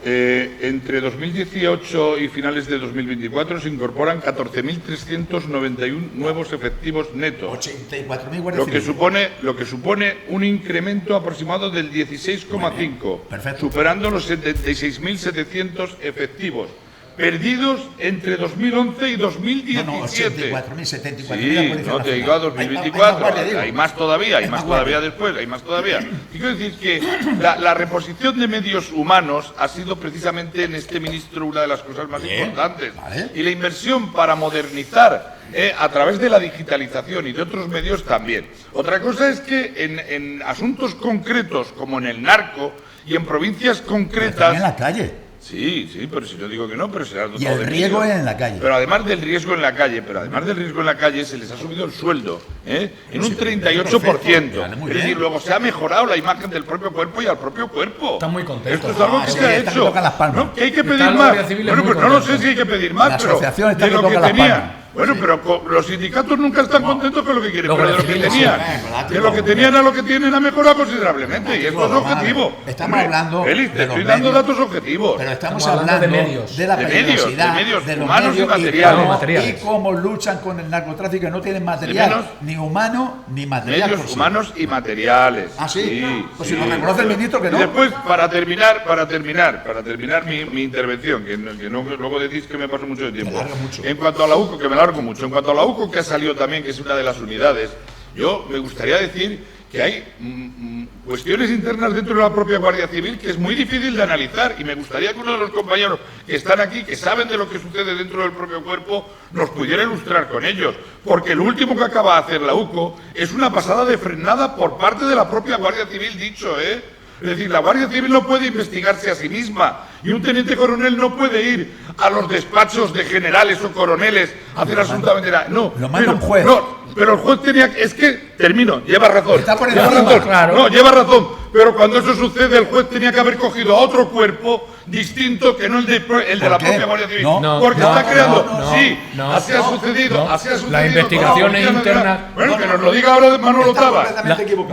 Entre 2018 y finales de 2024 se incorporan 14.391 nuevos efectivos netos. 84.000 guardias civiles. Lo que supone un incremento aproximado del 16,5, superando los 76.700 efectivos. Perdidos entre 2011 y 2017. No, 84.000, 74.000. Sí, no te digo a 2024. Hay más todavía, hay más todavía después, hay más todavía. Y quiero decir que la reposición de medios humanos ha sido precisamente en este ministro una de las cosas más importantes. Vale. Y la inversión para modernizar a través de la digitalización y de otros medios también. Otra cosa es que en asuntos concretos, como en el narco y en provincias concretas. En la calle. Sí, pero si no digo que no, pero será y el riesgo es en la calle. Pero además del riesgo en la calle, se les ha subido el sueldo en un 38%. Es decir, luego se ha mejorado la imagen del propio cuerpo y al propio cuerpo. Están muy contentos. Esto es algo que se ha hecho. ¿No? ¿Que hay que pedir más? Bueno, pues no lo sé si hay que pedir más, pero de lo que tenía. Bueno, pero los sindicatos nunca están contentos con lo que quieren, pero de lo que tenían. De lo que tenían a lo que tienen ha mejorado considerablemente. Y esto es objetivo. Estamos hablando. Félix, te estoy dando datos objetivos. Pero estamos hablando de medios. De la peligrosidad, de los humanos y materiales. Y cómo luchan con el narcotráfico, que no tienen material, ni humano ni material. Medios humanos y materiales. ¿Ah, sí? Pues si lo reconoce el ministro, que no. Y después, para terminar mi intervención, que no, luego decís que me paso mucho de tiempo. En cuanto a la UCO, que me largo mucho. En cuanto a la UCO, que ha salido también, que es una de las unidades, yo me gustaría decir que hay cuestiones internas dentro de la propia Guardia Civil que es muy difícil de analizar, y me gustaría que uno de los compañeros que están aquí, que saben de lo que sucede dentro del propio cuerpo, nos pudiera ilustrar con ellos, porque lo último que acaba de hacer la UCO es una pasada de frenada por parte de la propia Guardia Civil, dicho, Es decir, la Guardia Civil no puede investigarse a sí misma y un teniente coronel no puede ir a los despachos de generales o coroneles a hacer absolutamente nada. No, lo manda un juez. Pero el juez tenía que... Es que, termino, lleva razón. Está por lleva razón. Claro. No, lleva razón. Pero cuando eso sucede, el juez tenía que haber cogido a otro cuerpo distinto que no el de la propia Guardia Civil. Porque está creando... Así ha sucedido. Las investigaciones internas... Bueno, que nos lo diga ahora Manolo Tabas.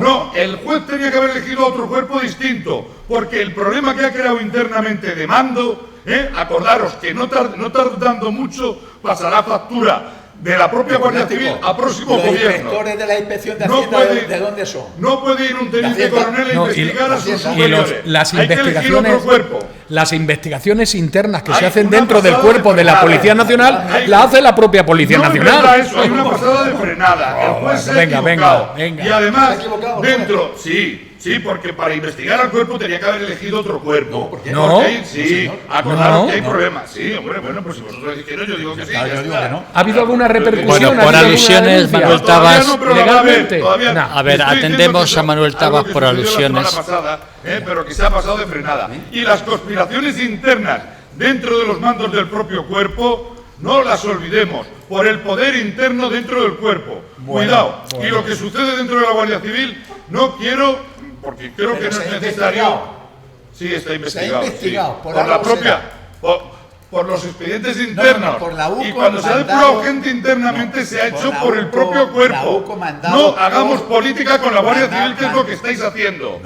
No, el juez tenía que haber elegido otro cuerpo distinto. Porque el problema que ha creado internamente de mando, acordaros que no tardando mucho pasará factura de la propia Guardia Civil a próximo gobierno. Los inspectores de la Inspección de Hacienda, ¿de dónde son? No puede ir un teniente coronel a investigar a sus superiores. Las investigaciones internas que se hacen dentro del cuerpo de la Policía Nacional la hace la propia Policía Nacional. No es eso, hay una pasada de frenada. El juez se ha equivocado. Y además, dentro, sí, porque para investigar al cuerpo tenía que haber elegido otro cuerpo. ¿Por qué? No. Sí, acordaros que hay problemas. Sí, hombre, bueno, pues si vosotros decís que no, yo digo que sí. Yo digo que no. ¿Ha habido alguna repercusión? Bueno, por alusiones, Manuel Tabas. Todavía A ver, atendemos a Manuel Tabas por alusiones. Pero que se ha pasado de frenada. Y las conspiraciones internas dentro de los mandos del propio cuerpo, no las olvidemos, por el poder interno dentro del cuerpo. Cuidado. Y lo que sucede dentro de la Guardia Civil, no quiero, porque creo que no es necesario. Sí, está investigado. Por la propia. Por los expedientes internos. Por la UCO, y cuando se ha depurado gente internamente, se ha hecho por el propio cuerpo. No hagamos política con la Guardia Civil, que es lo que estáis haciendo.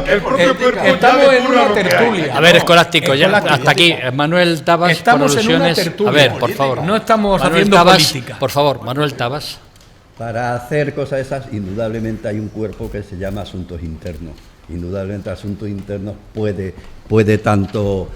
El propio cuerpo estamos en una tertulia. A ver, Escolástico, ya hasta aquí. Manuel Tabas, estamos por alusiones. En una tertulia. A ver, por favor. No estamos Manuel haciendo Tabas, política. Por favor, Manuel Tabas. Para hacer cosas esas, indudablemente hay un cuerpo que se llama Asuntos Internos. Indudablemente Asuntos Internos puede tanto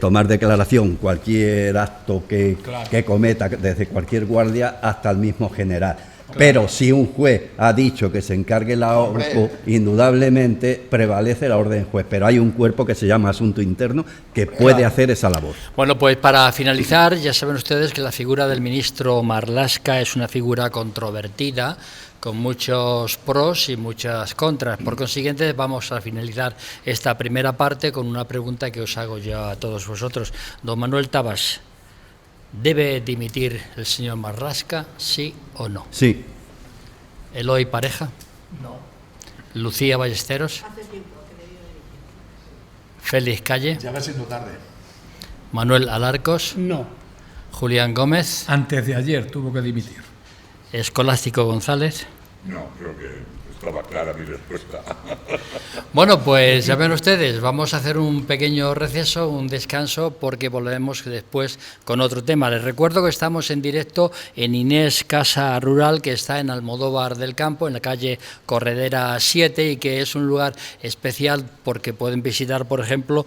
tomar declaración cualquier acto que cometa, desde cualquier guardia hasta el mismo general. Pero si un juez ha dicho que se encargue la OCO, indudablemente prevalece la orden juez, pero hay un cuerpo que se llama Asunto Interno que puede hacer esa labor. Bueno, pues para finalizar, ya saben ustedes que la figura del ministro Marlaska es una figura controvertida, con muchos pros y muchas contras. Por consiguiente, vamos a finalizar esta primera parte con una pregunta que os hago yo a todos vosotros. Don Manuel Tabas, ¿debe dimitir el señor Marlaska, sí o no? Sí. ¿Eloy Pareja? No. ¿Lucía Ballesteros? Hace tiempo que debió dimitir. ¿Félix Calle? Ya va siendo tarde. ¿Manuel Alarcos? No. ¿Julián Gómez? Antes de ayer tuvo que dimitir. ¿Escolástico González? No, creo que estaba clara mi respuesta. Bueno, pues ya ven ustedes, vamos a hacer un pequeño receso, un descanso, porque volvemos después con otro tema. Les recuerdo que estamos en directo en Inés Casa Rural, que está en Almodóvar del Campo, en la calle Corredera 7, y que es un lugar especial porque pueden visitar, por ejemplo,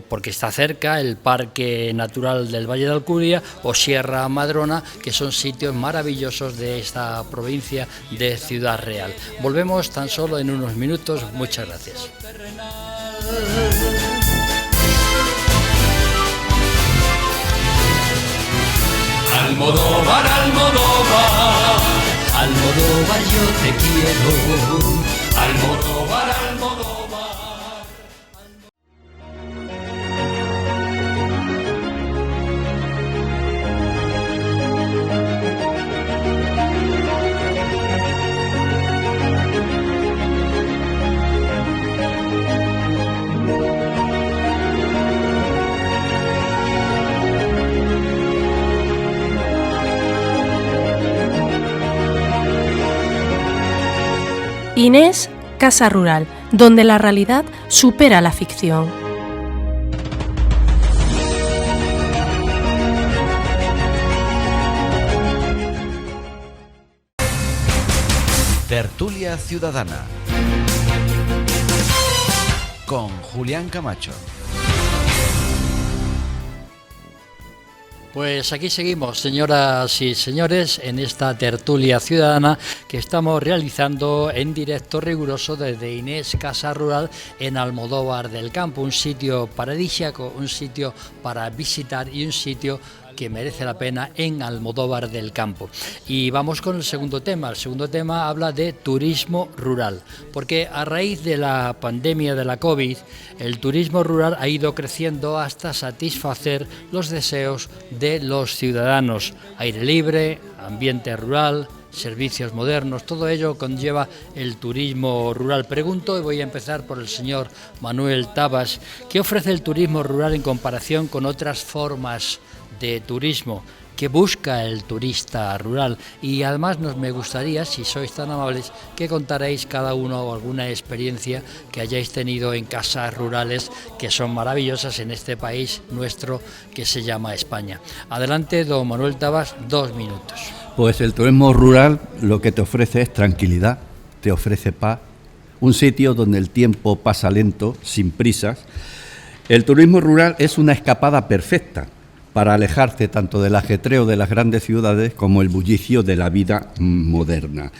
porque está cerca el Parque Natural del Valle de Alcudia o Sierra Madrona, que son sitios maravillosos de esta provincia de Ciudad Real. Volvemos tan solo en unos minutos. Muchas gracias. Almodóvar, Almodóvar, Almodóvar, yo te quiero. Almodóvar, Almodóvar. Inés Casa Rural, donde la realidad supera la ficción. Tertulia Ciudadana con Julián Camacho. Pues aquí seguimos, señoras y señores, en esta tertulia ciudadana que estamos realizando en directo riguroso desde Inés Casa Rural en Almodóvar del Campo, un sitio paradisíaco, un sitio para visitar y un sitio que merece la pena en Almodóvar del Campo. Y vamos con el segundo tema. El segundo tema habla de turismo rural, porque a raíz de la pandemia de la COVID, el turismo rural ha ido creciendo hasta satisfacer los deseos de los ciudadanos. Aire libre, ambiente rural, servicios modernos, todo ello conlleva el turismo rural. Pregunto, y voy a empezar por el señor Manuel Tabas, ¿qué ofrece el turismo rural en comparación con otras formas de turismo? ¿Qué busca el turista rural? Y además me gustaría, si sois tan amables, que contaréis cada uno alguna experiencia que hayáis tenido en casas rurales que son maravillosas en este país nuestro que se llama España. Adelante, don Manuel Tabas, 2 minutos. Pues el turismo rural lo que te ofrece es tranquilidad, te ofrece paz, un sitio donde el tiempo pasa lento, sin prisas. El turismo rural es una escapada perfecta para alejarte tanto del ajetreo de las grandes ciudades como el bullicio de la vida moderna.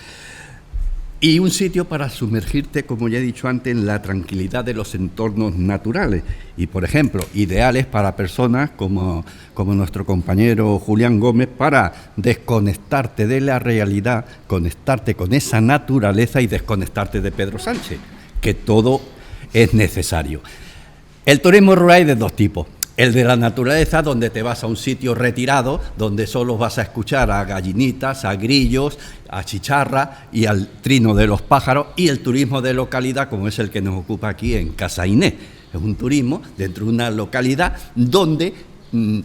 Y un sitio para sumergirte, como ya he dicho antes, en la tranquilidad de los entornos naturales. Y, por ejemplo, ideales para personas como nuestro compañero Julián Gómez, para desconectarte de la realidad, conectarte con esa naturaleza y desconectarte de Pedro Sánchez, que todo es necesario. El turismo rural hay de 2 tipos. El de la naturaleza, donde te vas a un sitio retirado, donde solo vas a escuchar a gallinitas, a grillos, a chicharras y al trino de los pájaros, y el turismo de localidad, como es el que nos ocupa aquí en Casa Inés. Es un turismo dentro de una localidad donde,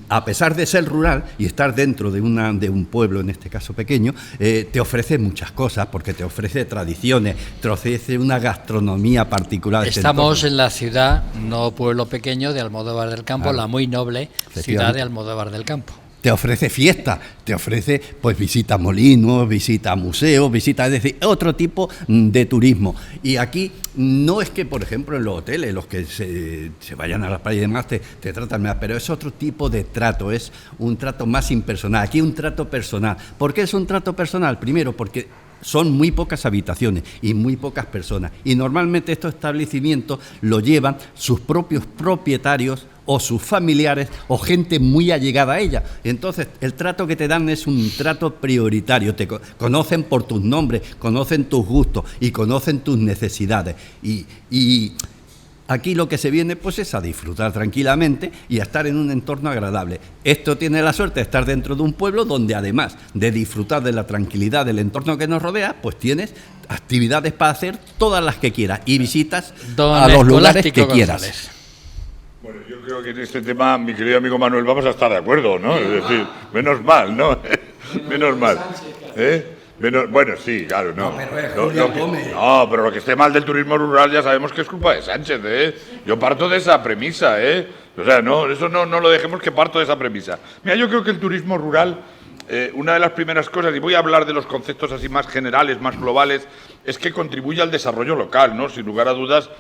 a pesar de ser rural y estar dentro de un pueblo, en este caso pequeño, te ofrece muchas cosas, porque te ofrece tradiciones, te ofrece una gastronomía particular. Estamos en la ciudad, no pueblo pequeño, de Almodóvar del Campo, claro, la muy noble ciudad de Almodóvar del Campo. te ofrece fiesta, te ofrece pues visita a molinos, visita a museos, es decir, otro tipo de turismo. Y aquí no es que, por ejemplo, en los hoteles, los que se vayan a la playa y demás te tratan más, pero es otro tipo de trato, es un trato más impersonal. Aquí un trato personal. ¿Por qué es un trato personal? Primero, porque son muy pocas habitaciones y muy pocas personas. Y normalmente estos establecimientos lo llevan sus propios propietarios o sus familiares o gente muy allegada a ella. Entonces, el trato que te dan es un trato prioritario. Te conocen por tus nombres, conocen tus gustos y conocen tus necesidades. Y aquí lo que se viene pues es a disfrutar tranquilamente y a estar en un entorno agradable. Esto tiene la suerte de estar dentro de un pueblo donde, además de disfrutar de la tranquilidad del entorno que nos rodea, pues tienes actividades para hacer todas las que quieras y visitas a los lugares que quieras. Bueno, yo creo que en este tema, mi querido amigo Manuel, vamos a estar de acuerdo, ¿no? Es decir, menos mal, ¿no? Menos mal. Bueno, sí, claro, no. No, pero lo que esté mal del turismo rural ya sabemos que es culpa de Sánchez, ¿eh? Yo parto de esa premisa, ¿eh? O sea, no, eso no lo dejemos, que parto de esa premisa. Mira, yo creo que el turismo rural, una de las primeras cosas, y voy a hablar de los conceptos así más generales, más globales, es que contribuye al desarrollo local, ¿no? Sin lugar a dudas,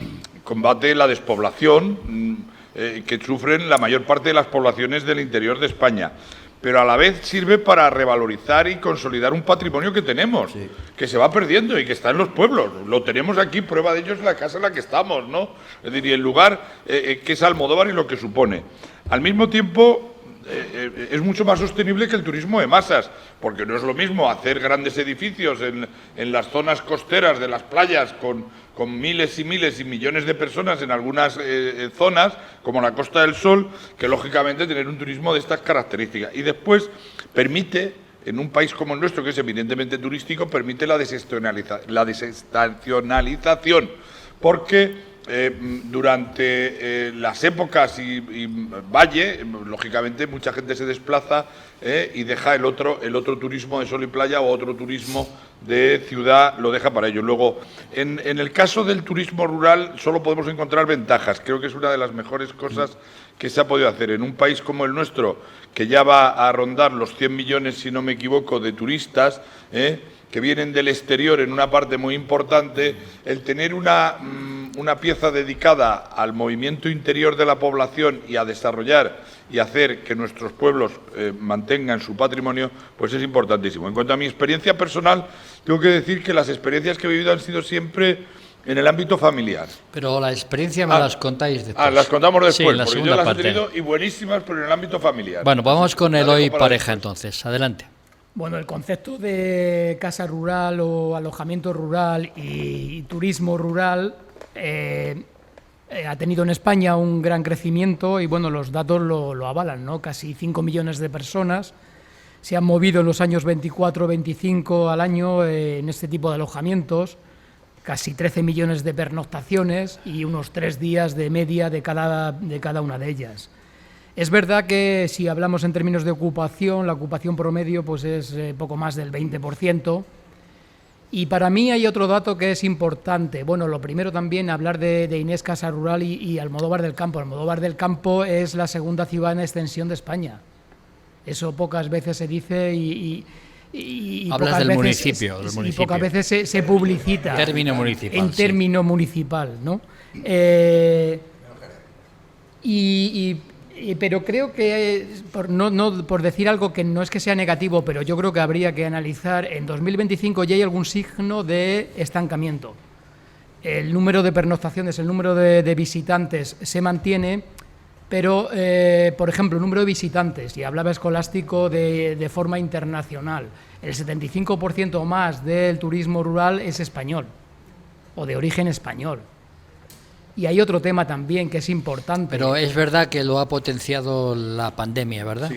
combate la despoblación que sufren la mayor parte de las poblaciones del interior de España. Pero a la vez sirve para revalorizar y consolidar un patrimonio que tenemos, sí, que se va perdiendo y que está en los pueblos. Lo tenemos aquí, prueba de ello es la casa en la que estamos, ¿no? Es decir, y el lugar que es Almodóvar y lo que supone. Al mismo tiempo, es mucho más sostenible que el turismo de masas, porque no es lo mismo hacer grandes edificios en las zonas costeras de las playas con miles y miles y millones de personas en algunas zonas, como la Costa del Sol, que lógicamente tener un turismo de estas características. Y después permite, en un país como el nuestro, que es evidentemente turístico, permite la desestacionalización, porque durante las épocas y valle, lógicamente mucha gente se desplaza y deja el otro turismo de sol y playa o otro turismo de ciudad, lo deja para ello. Luego, en el caso del turismo rural solo podemos encontrar ventajas. Creo que es una de las mejores cosas que se ha podido hacer en un país como el nuestro, que ya va a rondar los 100 millones, si no me equivoco, de turistas, que vienen del exterior en una parte muy importante. El tener una pieza dedicada al movimiento interior de la población y a desarrollar y hacer que nuestros pueblos mantengan su patrimonio, pues es importantísimo. En cuanto a mi experiencia personal, tengo que decir que las experiencias que he vivido han sido siempre en el ámbito familiar. Pero la experiencia me las contáis después. Las contamos después, sí, la porque segunda yo las parte. he tenido y buenísimas, pero en el ámbito familiar. Bueno, vamos con Eloy Pareja entonces. Adelante. Bueno, el concepto de casa rural o alojamiento rural y turismo rural ha tenido en España un gran crecimiento y bueno, los datos lo avalan, ¿no? Casi 5 millones de personas se han movido en los años 24-25 al año en este tipo de alojamientos, casi 13 millones de pernoctaciones y unos 3 días de media de cada una de ellas. Es verdad que si hablamos en términos de ocupación, la ocupación promedio pues es poco más del 20%. Y para mí hay otro dato que es importante. Bueno, lo primero también hablar de Inés Casa Rural y Almodóvar del Campo. Almodóvar del Campo es la segunda ciudad en extensión de España. Eso pocas veces se dice y hablas del municipio. Y pocas veces se publicita. Término municipal. En término municipal, ¿no? Pero creo que, por decir algo que no es que sea negativo, pero yo creo que habría que analizar, en 2025 ya hay algún signo de estancamiento. El número de pernoctaciones, el número de visitantes se mantiene, pero, por ejemplo, el número de visitantes, y hablaba Escolástico de forma internacional, el 75% o más del turismo rural es español, o de origen español. Y hay otro tema también que es importante. Pero es verdad que lo ha potenciado la pandemia, ¿verdad?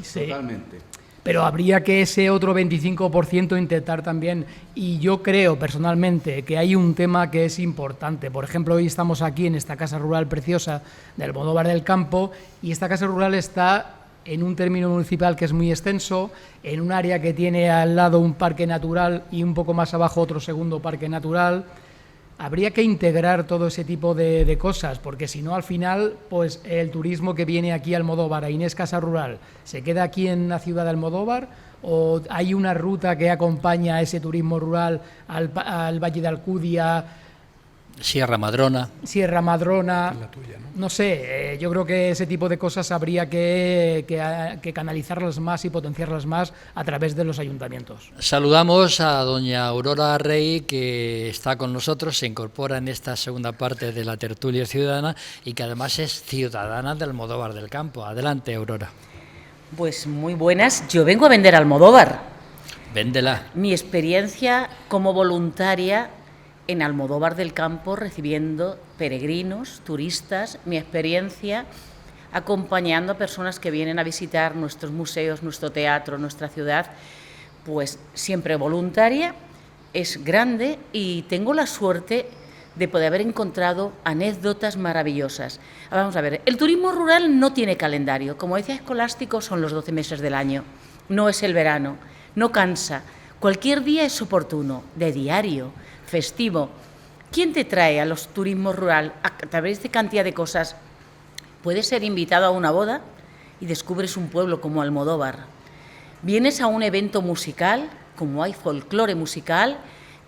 Sí, totalmente. Pero habría que ese otro 25% intentar también, y yo creo personalmente que hay un tema que es importante. Por ejemplo, hoy estamos aquí en esta casa rural preciosa del Almodóvar del Campo, y esta casa rural está en un término municipal que es muy extenso, en un área que tiene al lado un parque natural y un poco más abajo otro segundo parque natural. habría que integrar todo ese tipo de cosas, porque si no, al final, pues el turismo que viene aquí a Almodóvar, a Inés Casa Rural, ¿se queda aquí en la ciudad de Almodóvar o hay una ruta que acompaña a ese turismo rural al Valle de Alcudia? Sierra Madrona. Sierra Madrona, no sé, yo creo que ese tipo de cosas habría que canalizarlas más y potenciarlas más a través de los ayuntamientos. Saludamos a doña Aurora Rey, que está con nosotros, se incorpora en esta segunda parte de la tertulia ciudadana y que además es ciudadana de Almodóvar del Campo. Adelante, Aurora. Pues muy buenas, yo vengo a vender Almodóvar. Véndela. Mi experiencia como voluntaria en Almodóvar del Campo, recibiendo peregrinos, turistas, mi experiencia acompañando a personas que vienen a visitar nuestros museos, nuestro teatro, nuestra ciudad, pues siempre voluntaria, es grande y tengo la suerte de poder haber encontrado anécdotas maravillosas. Vamos a ver, el turismo rural no tiene calendario, como decía Escolástico, son los 12 meses del año, no es el verano, no cansa, cualquier día es oportuno, de diario, festivo. ¿Quién te trae a los turismos rural? A través de cantidad de cosas. Puedes ser invitado a una boda y descubres un pueblo como Almodóvar. Vienes a un evento musical, como hay folclore musical,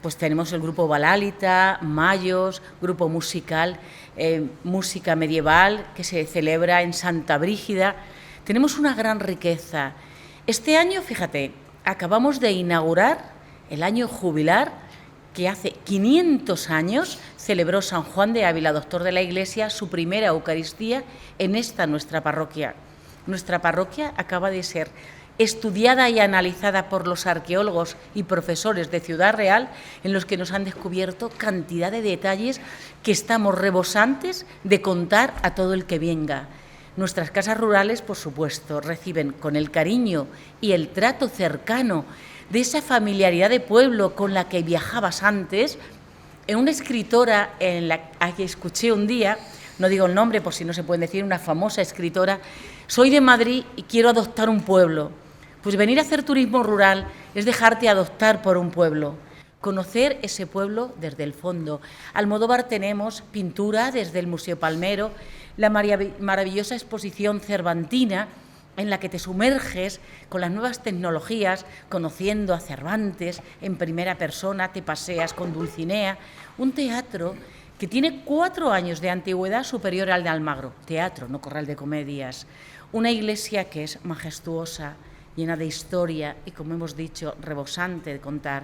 pues tenemos el grupo Balálita, Mayos, grupo musical, música medieval que se celebra en Santa Brígida. Tenemos una gran riqueza. Este año, fíjate, acabamos de inaugurar el año jubilar que hace 500 años celebró San Juan de Ávila, doctor de la Iglesia, su primera Eucaristía en esta nuestra parroquia. Nuestra parroquia acaba de ser estudiada y analizada por los arqueólogos y profesores de Ciudad Real, en los que nos han descubierto cantidad de detalles que estamos rebosantes de contar a todo el que venga. Nuestras casas rurales, por supuesto, reciben con el cariño y el trato cercano de esa familiaridad de pueblo con la que viajabas antes. En una escritora a que escuché un día, no digo el nombre por si no se puede decir, una famosa escritora, soy de Madrid y quiero adoptar un pueblo. Pues venir a hacer turismo rural es dejarte adoptar por un pueblo, conocer ese pueblo desde el fondo. Almodóvar tenemos pintura desde el Museo Palmero, la maravillosa exposición cervantina, en la que te sumerges con las nuevas tecnologías, conociendo a Cervantes en primera persona, te paseas con Dulcinea, un teatro que tiene 4 años de antigüedad superior al de Almagro, teatro, no corral de comedias, una iglesia que es majestuosa, llena de historia y, como hemos dicho, rebosante de contar,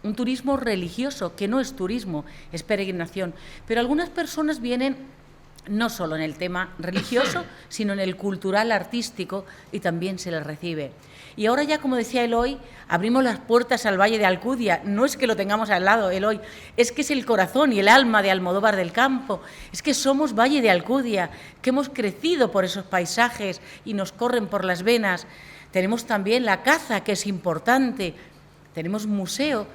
un turismo religioso, que no es turismo, es peregrinación, pero algunas personas vienen no solo en el tema religioso, sino en el cultural, artístico, y también se les recibe. Y ahora ya, como decía Eloy, abrimos las puertas al Valle de Alcudia. No es que lo tengamos al lado, Eloy, es que es el corazón y el alma de Almodóvar del Campo. Es que somos Valle de Alcudia, que hemos crecido por esos paisajes y nos corren por las venas. Tenemos también la caza, que es importante. Tenemos un museo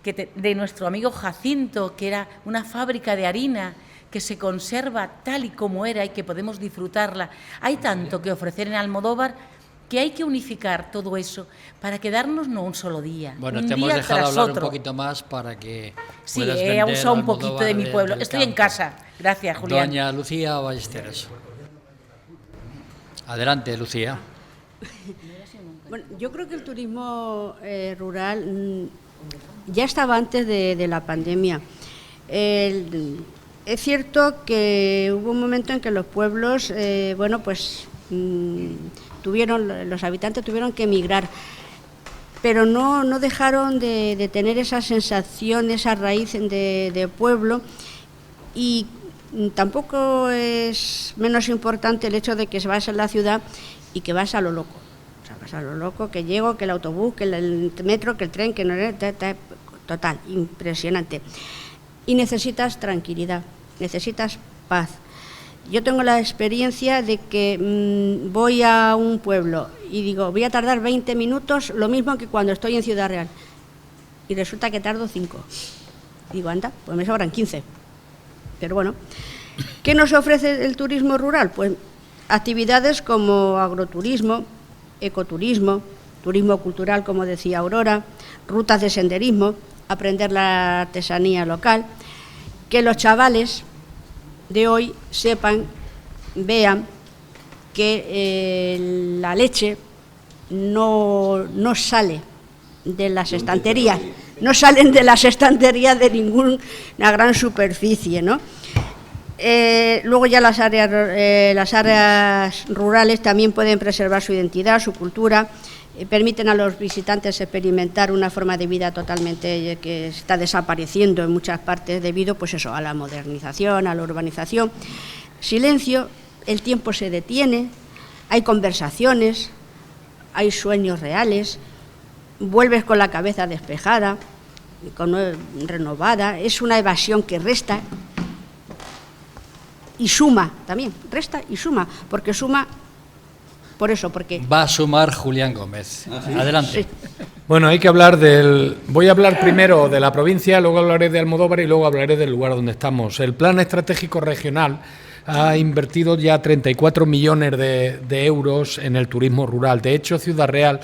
de nuestro amigo Jacinto, que era una fábrica de harina, que se conserva tal y como era y que podemos disfrutarla. Hay tanto que ofrecer en Almodóvar que hay que unificar todo eso para quedarnos no un solo día. Bueno, un te hemos día dejado tras hablar otro. un poquito más para que sí, puedas he vender usado un Almodóvar poquito de mi pueblo. del Estoy en campo. casa. Gracias, Julián. Doña Lucía Ballesteros. Adelante, Lucía. Bueno, yo creo que el turismo rural ya estaba antes de la pandemia. Es cierto que hubo un momento en que los pueblos, los habitantes tuvieron que emigrar, pero no dejaron de tener esa sensación, esa raíz de pueblo, y tampoco es menos importante el hecho de que vas en la ciudad y que vas a lo loco. O sea, vas a lo loco, que llego, que el autobús, que el metro, que el tren, que no es... Total, impresionante. Y necesitas tranquilidad, necesitas paz. Yo tengo la experiencia de que voy a un pueblo y digo, voy a tardar 20 minutos, lo mismo que cuando estoy en Ciudad Real. Y resulta que tardo 5. Digo, anda, pues me sobran 15. Pero bueno, ¿qué nos ofrece el turismo rural? Pues actividades como agroturismo, ecoturismo, turismo cultural, como decía Aurora, rutas de senderismo, aprender la artesanía local. que los chavales de hoy sepan, vean que la leche no sale de las estanterías, no salen de las estanterías de ninguna gran superficie, ¿no? Luego ya las áreas rurales también pueden preservar su identidad, su cultura, permiten a los visitantes experimentar una forma de vida totalmente que está desapareciendo en muchas partes debido, pues eso, a la modernización, a la urbanización. Silencio, el tiempo se detiene, hay conversaciones, hay sueños reales, vuelves con la cabeza despejada, renovada, es una evasión que resta y suma también, resta y suma, porque suma por eso, porque... Va a sumar Julián Gómez. ¿Ah, sí? Adelante. Sí. Bueno, hay que hablar voy a hablar primero de la provincia, luego hablaré de Almodóvar y luego hablaré del lugar donde estamos. El Plan Estratégico Regional ha invertido ya 34 millones de euros en el turismo rural. De hecho, Ciudad Real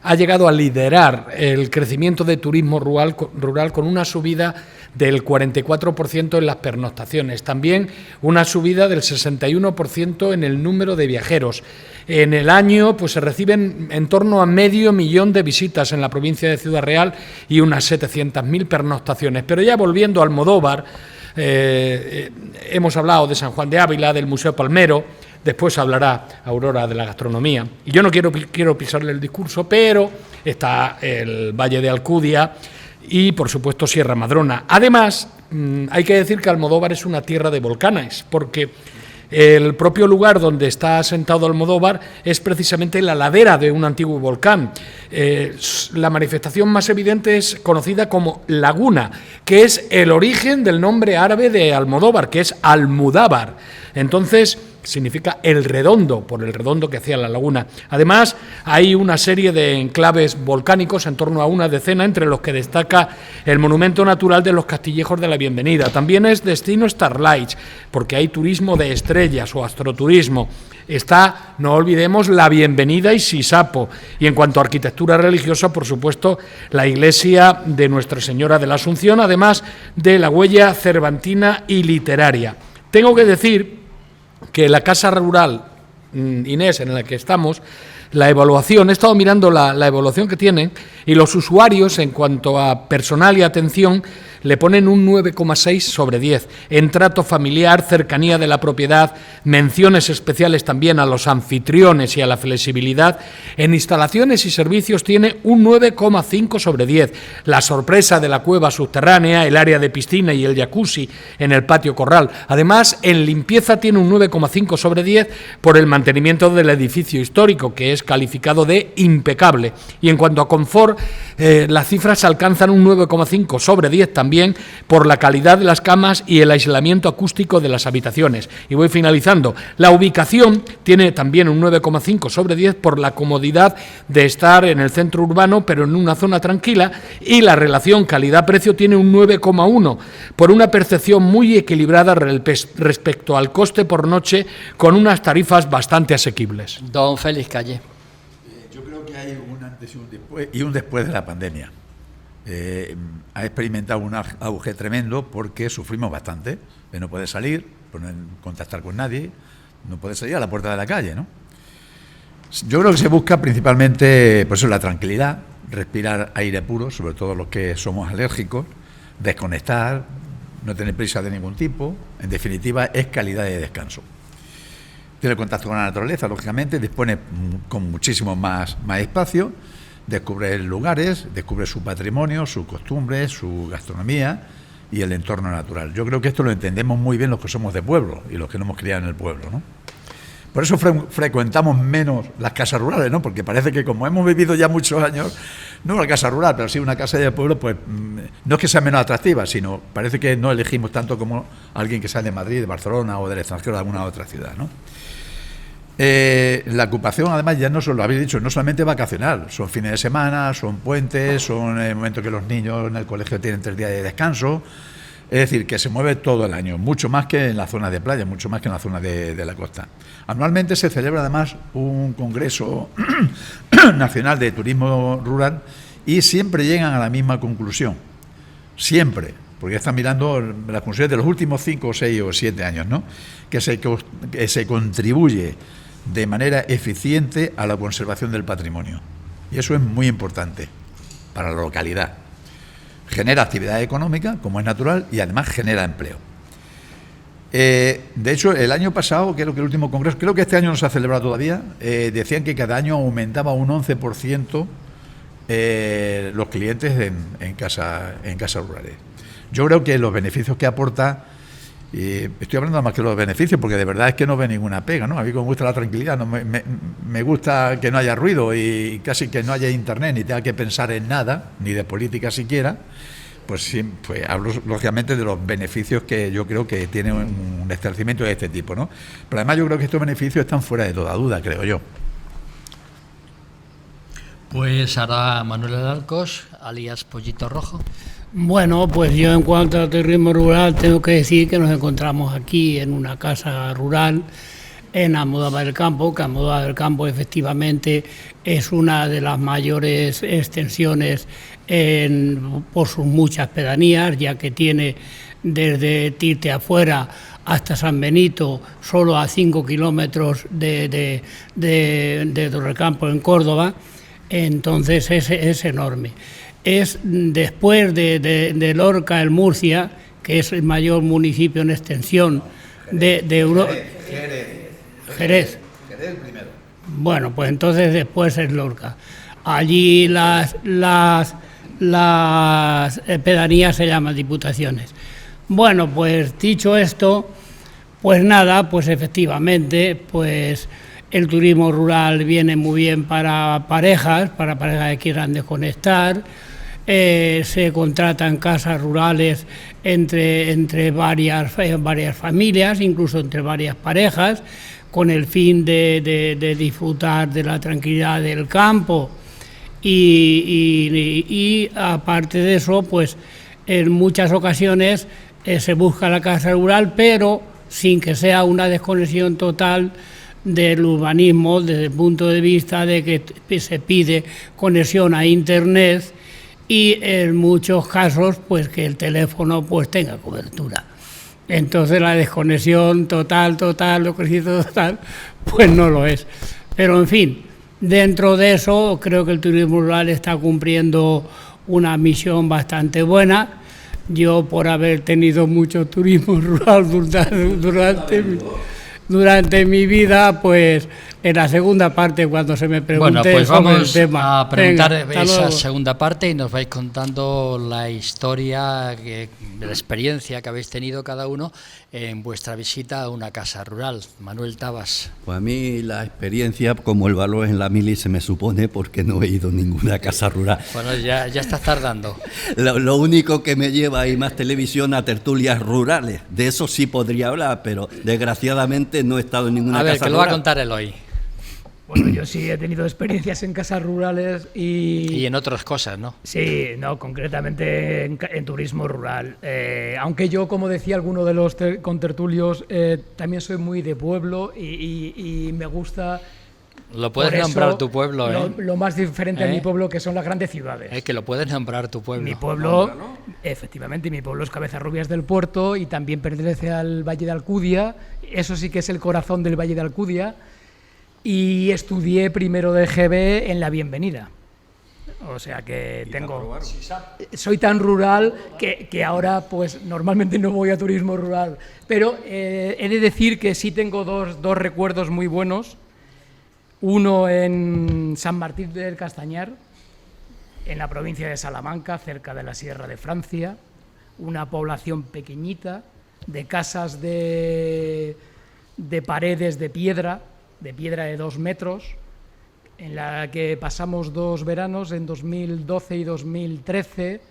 ha llegado a liderar el crecimiento de turismo rural con una subida del 44% en las pernoctaciones, también una subida del 61% en el número de viajeros. En el año pues se reciben en torno a 500.000 de visitas en la provincia de Ciudad Real y unas 700.000 pernoctaciones. Pero ya volviendo a Almodóvar, hemos hablado de San Juan de Ávila, del Museo Palmero. Después hablará Aurora de la gastronomía. Y yo no quiero pisarle el discurso, pero está el Valle de Alcudia y, por supuesto, Sierra Madrona. Además, hay que decir que Almodóvar es una tierra de volcanes, porque el propio lugar donde está asentado Almodóvar es precisamente la ladera de un antiguo volcán. La manifestación más evidente es conocida como Laguna, que es el origen del nombre árabe de Almodóvar, que es Almudávar. Entonces, significa el redondo, por el redondo que hacía la laguna. Además, hay una serie de enclaves volcánicos, en torno a una decena, entre los que destaca el monumento natural de los Castillejos de la Bienvenida. También es destino Starlight, porque hay turismo de estrellas o astroturismo. Está, no olvidemos, la Bienvenida y Sisapo. Y en cuanto a arquitectura religiosa, por supuesto, la iglesia de Nuestra Señora de la Asunción, además de la huella cervantina y literaria. Tengo que decir que la Casa Rural, Inés, en la que estamos, la evaluación, he estado mirando la evaluación que tienen y los usuarios en cuanto a personal y atención le ponen un 9,6 sobre 10. En trato familiar, cercanía de la propiedad, menciones especiales también a los anfitriones y a la flexibilidad. En instalaciones y servicios tiene un 9,5 sobre 10. La sorpresa de la cueva subterránea, el área de piscina y el jacuzzi en el patio corral. Además, en limpieza tiene un 9,5 sobre 10 por el mantenimiento del edificio histórico, que es calificado de impecable. Y en cuanto a confort, las cifras alcanzan un 9,5 sobre 10 también por la calidad de las camas y el aislamiento acústico de las habitaciones. Y voy finalizando. La ubicación tiene también un 9,5 sobre 10 por la comodidad de estar en el centro urbano, pero en una zona tranquila, y la relación calidad-precio tiene un 9,1 por una percepción muy equilibrada respecto al coste por noche, con unas tarifas bastante asequibles. Don Félix Calle. Yo creo que hay un antes y un después de la pandemia. Ha experimentado un auge tremendo porque sufrimos bastante de no poder salir, por no contactar con nadie, no poder salir a la puerta de la calle, ¿no? Yo creo que se busca principalmente, por eso, la tranquilidad, respirar aire puro, sobre todo los que somos alérgicos, desconectar, no tener prisa de ningún tipo. En definitiva, es calidad de descanso. Tiene contacto con la naturaleza, lógicamente, dispone con muchísimo más espacio, descubre lugares, descubre su patrimonio, sus costumbres, su gastronomía y el entorno natural. Yo creo que esto lo entendemos muy bien los que somos de pueblo y los que nos hemos criado en el pueblo, ¿no? Por eso frecuentamos menos las casas rurales, ¿no? Porque parece que como hemos vivido ya muchos años, no una casa rural, pero sí una casa de pueblo, pues no es que sea menos atractiva, sino parece que no elegimos tanto como alguien que sale de Madrid, de Barcelona o del extranjero de alguna otra ciudad, ¿no? La ocupación, además, ya no lo habéis dicho, no solamente vacacional, son fines de semana, son puentes, son el momento que los niños en el colegio tienen 3 días de descanso, es decir, que se mueve todo el año, mucho más que en la zona de playa, mucho más que en la zona de la costa. Anualmente se celebra además un congreso nacional de turismo rural y siempre llegan a la misma conclusión, siempre, porque ya están mirando las conclusiones de los últimos 5, 6 o 7 años, ¿no? Que se contribuye de manera eficiente a la conservación del patrimonio. Y eso es muy importante para la localidad. Genera actividad económica, como es natural, y además genera empleo. De hecho, el año pasado, creo que el último congreso, creo que este año no se ha celebrado todavía, decían que cada año aumentaba un 11% los clientes en casas rurales. Yo creo que los beneficios que aporta, estoy hablando más que los beneficios, porque de verdad es que no ve ninguna pega, ¿no? A mí me gusta la tranquilidad, ¿no? Me gusta que no haya ruido y casi que no haya internet, ni tenga que pensar en nada, ni de política siquiera. Pues sí, pues hablo lógicamente de los beneficios que yo creo que tiene un establecimiento de este tipo, ¿no? Pero además yo creo que estos beneficios están fuera de toda duda, creo yo. Pues ahora Manuel Alarcos, alias Pollito Rojo. Bueno, pues yo en cuanto al turismo rural tengo que decir que nos encontramos aquí en una casa rural en Almodóvar del Campo, que Almodóvar del Campo efectivamente es una de las mayores extensiones por sus muchas pedanías, ya que tiene desde Tirte afuera hasta San Benito, solo a 5 kilómetros de Torrecampo en Córdoba. Entonces es enorme. Es después de Lorca, el Murcia, que es el mayor municipio en extensión de Europa. Jerez primero. Bueno, pues entonces después es Lorca. Allí las pedanías se llaman diputaciones. Bueno, pues dicho esto, pues nada, pues efectivamente, pues el turismo rural viene muy bien para parejas que quieran desconectar. Se contratan casas rurales entre varias familias, incluso entre varias parejas, con el fin de disfrutar de la tranquilidad del campo y aparte de eso, pues en muchas ocasiones se busca la casa rural, pero sin que sea una desconexión total del urbanismo, desde el punto de vista de que se pide conexión a Internet y en muchos casos pues que el teléfono pues tenga cobertura. Entonces la desconexión total, lo que sí total, pues no lo es. Pero en fin, dentro de eso creo que el turismo rural está cumpliendo una misión bastante buena. Yo, por haber tenido mucho turismo rural durante mi vida, pues en la segunda parte, cuando se me pregunte bueno, pues sobre vamos el tema. a preguntar Venga, esa segunda parte y nos vais contando la historia, la experiencia que habéis tenido cada uno en vuestra visita a una casa rural. Manuel Tabas. Pues a mí la experiencia, como el valor en la mili, se me supone porque no he ido a ninguna casa rural. Bueno, ya estás tardando. Lo único que me lleva a ir más televisión a tertulias rurales. De eso sí podría hablar, pero desgraciadamente no he estado en ninguna casa rural. A ver, que lo va a contar Eloy. Bueno, yo sí he tenido experiencias en casas rurales y en otras cosas, ¿no? Sí, no, concretamente en turismo rural. Aunque yo, como decía alguno de los contertulios, también soy muy de pueblo y me gusta... Lo puedes nombrar tu pueblo, ¿eh? Lo más diferente a mi pueblo, que son las grandes ciudades. Es que lo puedes nombrar tu pueblo. Mi pueblo, efectivamente, mi pueblo es Cabezarrubias del Puerto y también pertenece al Valle de Alcudia. Eso sí que es el corazón del Valle de Alcudia. Y estudié primero de GB en La Bienvenida. O sea que soy tan rural que ahora pues normalmente no voy a turismo rural. Pero he de decir que sí tengo dos recuerdos muy buenos. Uno en San Martín del Castañar, en la provincia de Salamanca, cerca de la Sierra de Francia. Una población pequeñita, de casas de paredes de piedra de 2 metros, en la que pasamos 2 veranos, en 2012 y 2013,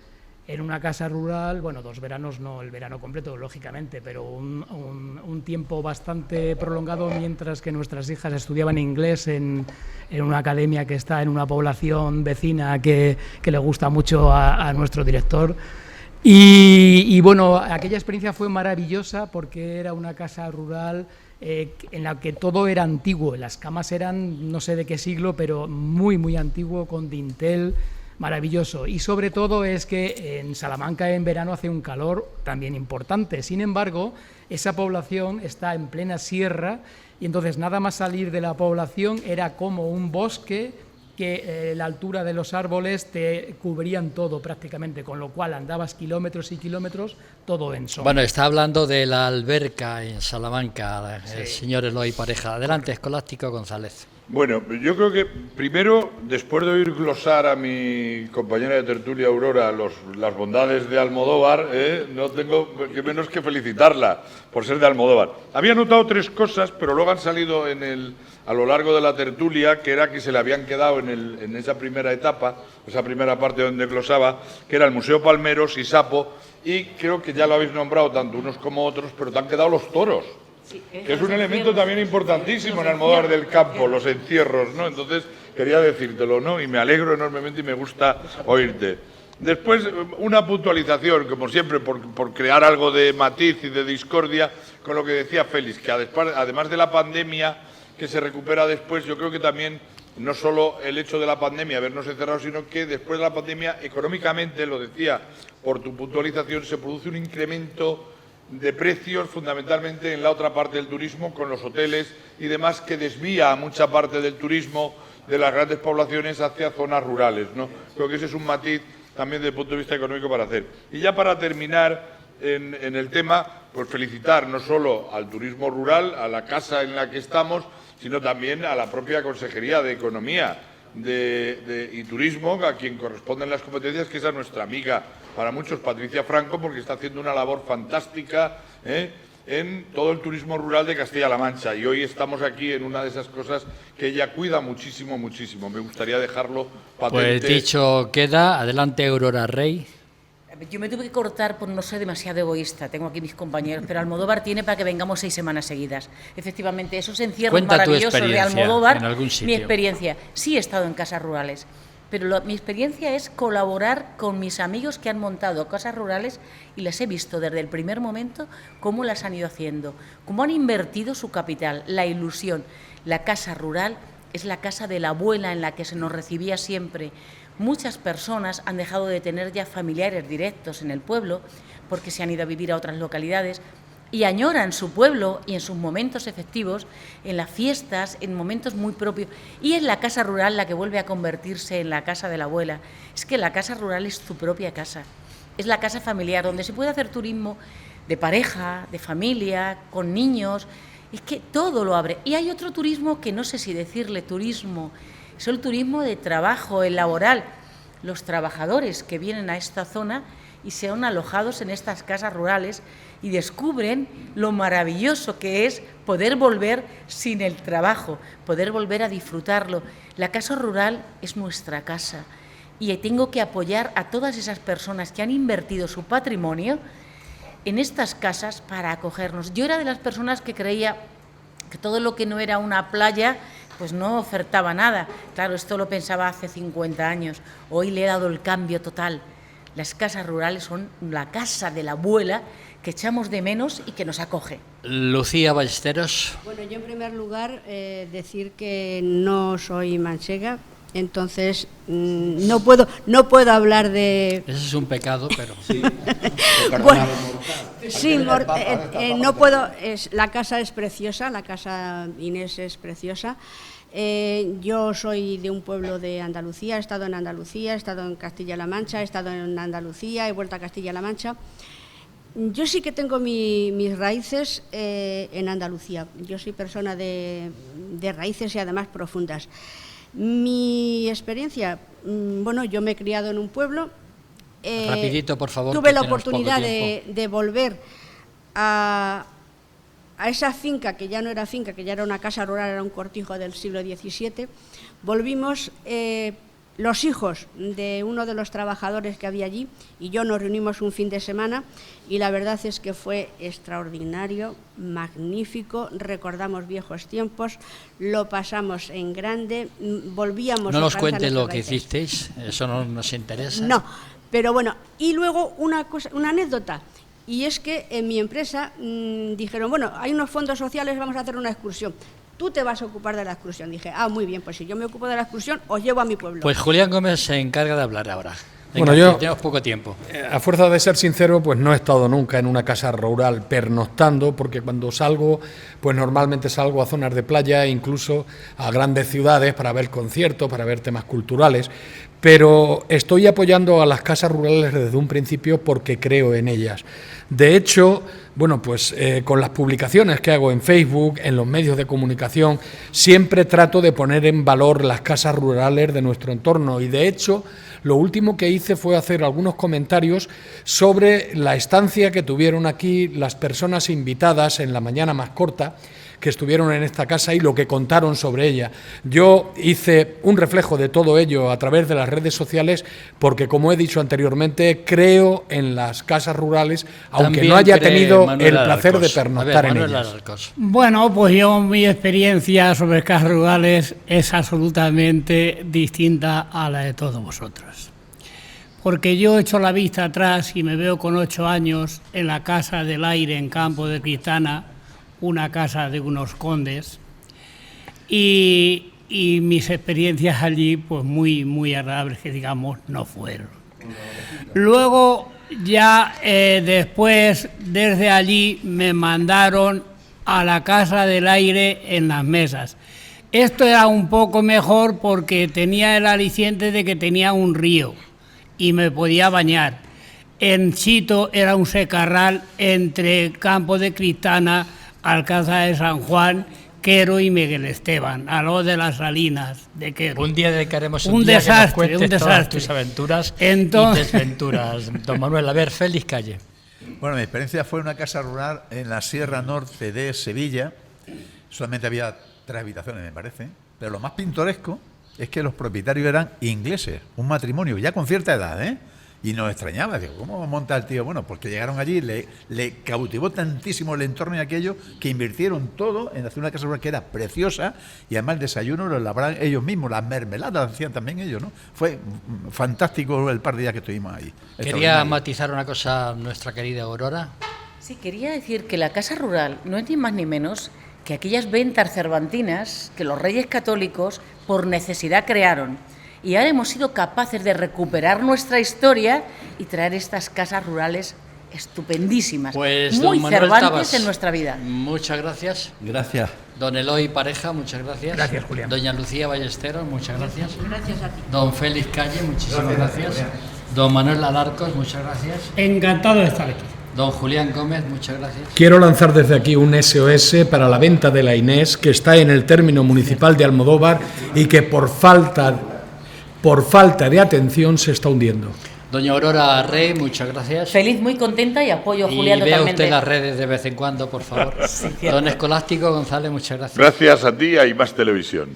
en una casa rural. Bueno, 2 veranos no el verano completo, lógicamente, pero un tiempo bastante prolongado mientras que nuestras hijas estudiaban inglés en una academia que está en una población vecina que le gusta mucho a nuestro director. Y bueno, aquella experiencia fue maravillosa porque era una casa rural en la que todo era antiguo. Las camas eran no sé de qué siglo, pero muy, muy antiguo, con dintel, maravilloso. Y sobre todo es que en Salamanca en verano hace un calor también importante. Sin embargo, esa población está en plena sierra y entonces nada más salir de la población era como un bosque que la altura de los árboles te cubrían todo prácticamente, con lo cual andabas kilómetros y kilómetros todo en sombra. Bueno, está hablando de la alberca en Salamanca, el señor Eloy Pareja. Adelante, Escolástico González. Bueno, yo creo que primero, después de oír glosar a mi compañera de tertulia Aurora las bondades de Almodóvar, no tengo que menos que felicitarla por ser de Almodóvar. Había notado 3 cosas, pero luego han salido a lo largo de la tertulia, que era que se le habían quedado en esa primera etapa, esa primera parte donde glosaba, que era el Museo Palmeros y Sapo, y creo que ya lo habéis nombrado tanto unos como otros, pero te han quedado los toros. Sí, que es un elemento también importantísimo en Almodóvar del Campo, los encierros, ¿no? Entonces, quería decírtelo, ¿no? Y me alegro enormemente y me gusta oírte. Después, una puntualización, como siempre, por crear algo de matiz y de discordia, con lo que decía Félix, que además de la pandemia que se recupera después, yo creo que también, no solo el hecho de la pandemia, habernos encerrado, sino que después de la pandemia, económicamente, lo decía por tu puntualización, se produce un incremento de precios fundamentalmente en la otra parte del turismo, con los hoteles y demás, que desvía a mucha parte del turismo de las grandes poblaciones hacia zonas rurales, ¿no? Creo que ese es un matiz también desde el punto de vista económico para hacer. Y ya para terminar en el tema, pues felicitar no solo al turismo rural, a la casa en la que estamos, sino también a la propia Consejería de Economía y Turismo, a quien corresponden las competencias, que es a nuestra amiga para muchos, Patricia Franco, porque está haciendo una labor fantástica en todo el turismo rural de Castilla-La Mancha. Y hoy estamos aquí en una de esas cosas que ella cuida muchísimo, muchísimo. Me gustaría dejarlo patente. Pues dicho queda, adelante Aurora Rey. Yo me tuve que cortar por no ser demasiado egoísta, tengo aquí mis compañeros, pero Almodóvar tiene para que vengamos 6 semanas seguidas. Efectivamente, esos encierros maravillosos de Almodóvar, mi experiencia. Sí he estado en casas rurales, pero mi experiencia es colaborar con mis amigos que han montado casas rurales y las he visto desde el primer momento cómo las han ido haciendo, cómo han invertido su capital, la ilusión. La casa rural es la casa de la abuela en la que se nos recibía siempre. Muchas personas han dejado de tener ya familiares directos en el pueblo porque se han ido a vivir a otras localidades y añoran su pueblo y en sus momentos efectivos, en las fiestas, en momentos muy propios. Y es la casa rural la que vuelve a convertirse en la casa de la abuela. Es que la casa rural es tu propia casa, es la casa familiar donde se puede hacer turismo de pareja, de familia, con niños. Es que todo lo abre. Y hay otro turismo que no sé si decirle turismo, es el turismo de trabajo, el laboral. Los trabajadores que vienen a esta zona y se han alojados en estas casas rurales y descubren lo maravilloso que es poder volver sin el trabajo, poder volver a disfrutarlo. La casa rural es nuestra casa y tengo que apoyar a todas esas personas que han invertido su patrimonio en estas casas para acogernos. Yo era de las personas que creía que todo lo que no era una playa pues no ofertaba nada. Claro, esto lo pensaba hace 50 años. Hoy le he dado el cambio total. Las casas rurales son la casa de la abuela que echamos de menos y que nos acoge. Lucía Ballesteros. Bueno, yo en primer lugar decir que no soy manchega, entonces no puedo hablar de... Ese es un pecado, pero... sí, bueno, sí, no puedo... la casa es preciosa, la casa Inés es preciosa. Yo soy de un pueblo de Andalucía, he estado en Andalucía, he estado en Castilla-La Mancha, he estado en Andalucía, he vuelto a Castilla-La Mancha. Yo sí que tengo mis raíces en Andalucía. Yo soy persona de raíces y además profundas. Mi experiencia, bueno, yo me he criado en un pueblo. Rapidito, por favor. Tuve la oportunidad de volver a esa finca, que ya no era finca, que ya era una casa rural, era un cortijo del siglo XVII. Volvimos los hijos de uno de los trabajadores que había allí y yo nos reunimos un fin de semana y la verdad es que fue extraordinario, magnífico, recordamos viejos tiempos, lo pasamos en grande, volvíamos... No nos cuente lo que hicisteis, eso no nos interesa. No, pero bueno, y luego una anécdota, y es que en mi empresa dijeron, bueno, hay unos fondos sociales, vamos a hacer una excursión. tú te vas a ocupar de la exclusión. Dije, muy bien, pues si yo me ocupo de la exclusión, os llevo a mi pueblo. Pues Julián Gómez se encarga de hablar ahora. Bueno, yo, tenemos poco tiempo. A fuerza de ser sincero, pues no he estado nunca en una casa rural pernoctando, porque cuando salgo, pues normalmente salgo a zonas de playa, incluso a grandes ciudades para ver conciertos, para ver temas culturales, pero estoy apoyando a las casas rurales desde un principio porque creo en ellas. De hecho, bueno, pues con las publicaciones que hago en Facebook, en los medios de comunicación, siempre trato de poner en valor las casas rurales de nuestro entorno y, de hecho, lo último que hice fue hacer algunos comentarios sobre la estancia que tuvieron aquí las personas invitadas en la mañana más corta que estuvieron en esta casa y lo que contaron sobre ella. Yo hice un reflejo de todo ello a través de las redes sociales porque, como he dicho anteriormente, creo en las casas rurales, aunque También no haya cree tenido Manuel el placer Alarcos. de pernoctar en ellas. Bueno, pues yo, mi experiencia sobre casas rurales es absolutamente distinta a la de todos vosotros. Porque yo echo la vista atrás y me veo con 8 años en la Casa del Aire en Campo de Cristana, una casa de unos condes, y mis experiencias allí, pues muy agradables, que digamos, no fueron. Luego, ya después, desde allí, me mandaron a la Casa del Aire en Las Mesas. Esto era un poco mejor porque tenía el aliciente de que tenía un río y me podía bañar. En Chito era un secarral entre Campo de Cristana, Alcázar de San Juan, Quero y Miguel Esteban, a lo de las Salinas de Quero. Un día dedicaremos un día desastre, que nos cuentes un desastre. todas tus aventuras y desventuras. Don Manuel, a ver, Félix Calle. Bueno, mi experiencia fue una casa rural en la Sierra Norte de Sevilla. Solamente había 3 habitaciones, me parece. Pero lo más pintoresco es que los propietarios eran ingleses, un matrimonio ya con cierta edad, ¿eh? Y nos extrañaba, digo, ¿cómo monta el tío? Bueno, porque llegaron allí, le cautivó tantísimo el entorno y aquello, que invirtieron todo en hacer una casa rural que era preciosa, y además el desayuno lo elaboraban ellos mismos, las mermeladas las hacían también ellos, ¿no? Fue fantástico el par de días que estuvimos ahí. Quería matizar una cosa nuestra querida Aurora. Sí, quería decir que la casa rural no es ni más ni menos que aquellas ventas cervantinas que los reyes católicos por necesidad crearon. Y ahora hemos sido capaces de recuperar nuestra historia y traer estas casas rurales estupendísimas, Pues, muy don Manuel Cervantes Tabas, en nuestra vida. Muchas gracias. Gracias. Don Eloy Pareja, muchas gracias. Gracias, Julián. Doña Lucía Ballesteros, muchas gracias. Gracias a ti. Don Félix Calle, muchísimas gracias. Don Manuel Alarcos, muchas gracias. Encantado de estar aquí. Don Julián Gómez, muchas gracias. Quiero lanzar desde aquí un SOS para la venta de la Inés, que está en el término municipal de Almodóvar y que por falta de atención se está hundiendo. Doña Aurora Rey, muchas gracias. Feliz, muy contenta y apoyo a Julián Y vea totalmente. usted las redes de vez en cuando, por favor. Sí, cierto. Don Escolástico González, muchas gracias. Gracias a ti hay más televisión.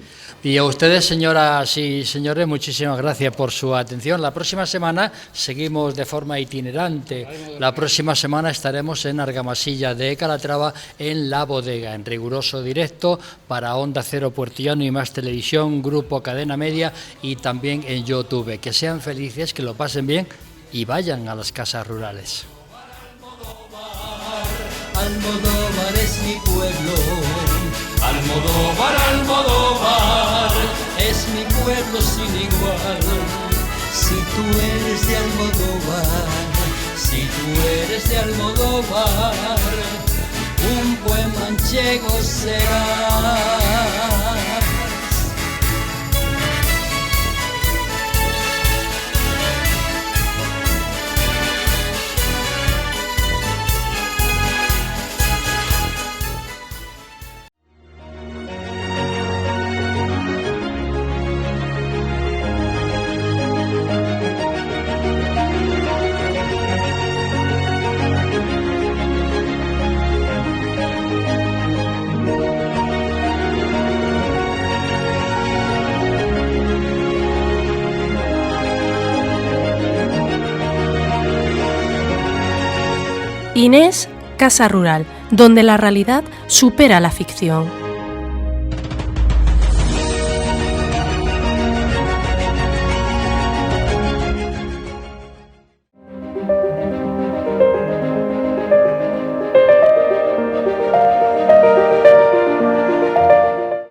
Y a ustedes, señoras y señores, muchísimas gracias por su atención. La próxima semana seguimos de forma itinerante. La próxima semana estaremos en Argamasilla de Calatrava, en La Bodega, en riguroso directo para Onda Cero Puertollano y Más Televisión, Grupo Cadena Media y también en YouTube. Que sean felices, que lo pasen bien y vayan a las casas rurales. Almodóvar es mi pueblo, Almodóvar, Almodóvar, es mi pueblo sin igual. Si tú eres de Almodóvar, si tú eres de Almodóvar, un buen manchego serás. Inés, Casa Rural, donde la realidad supera la ficción.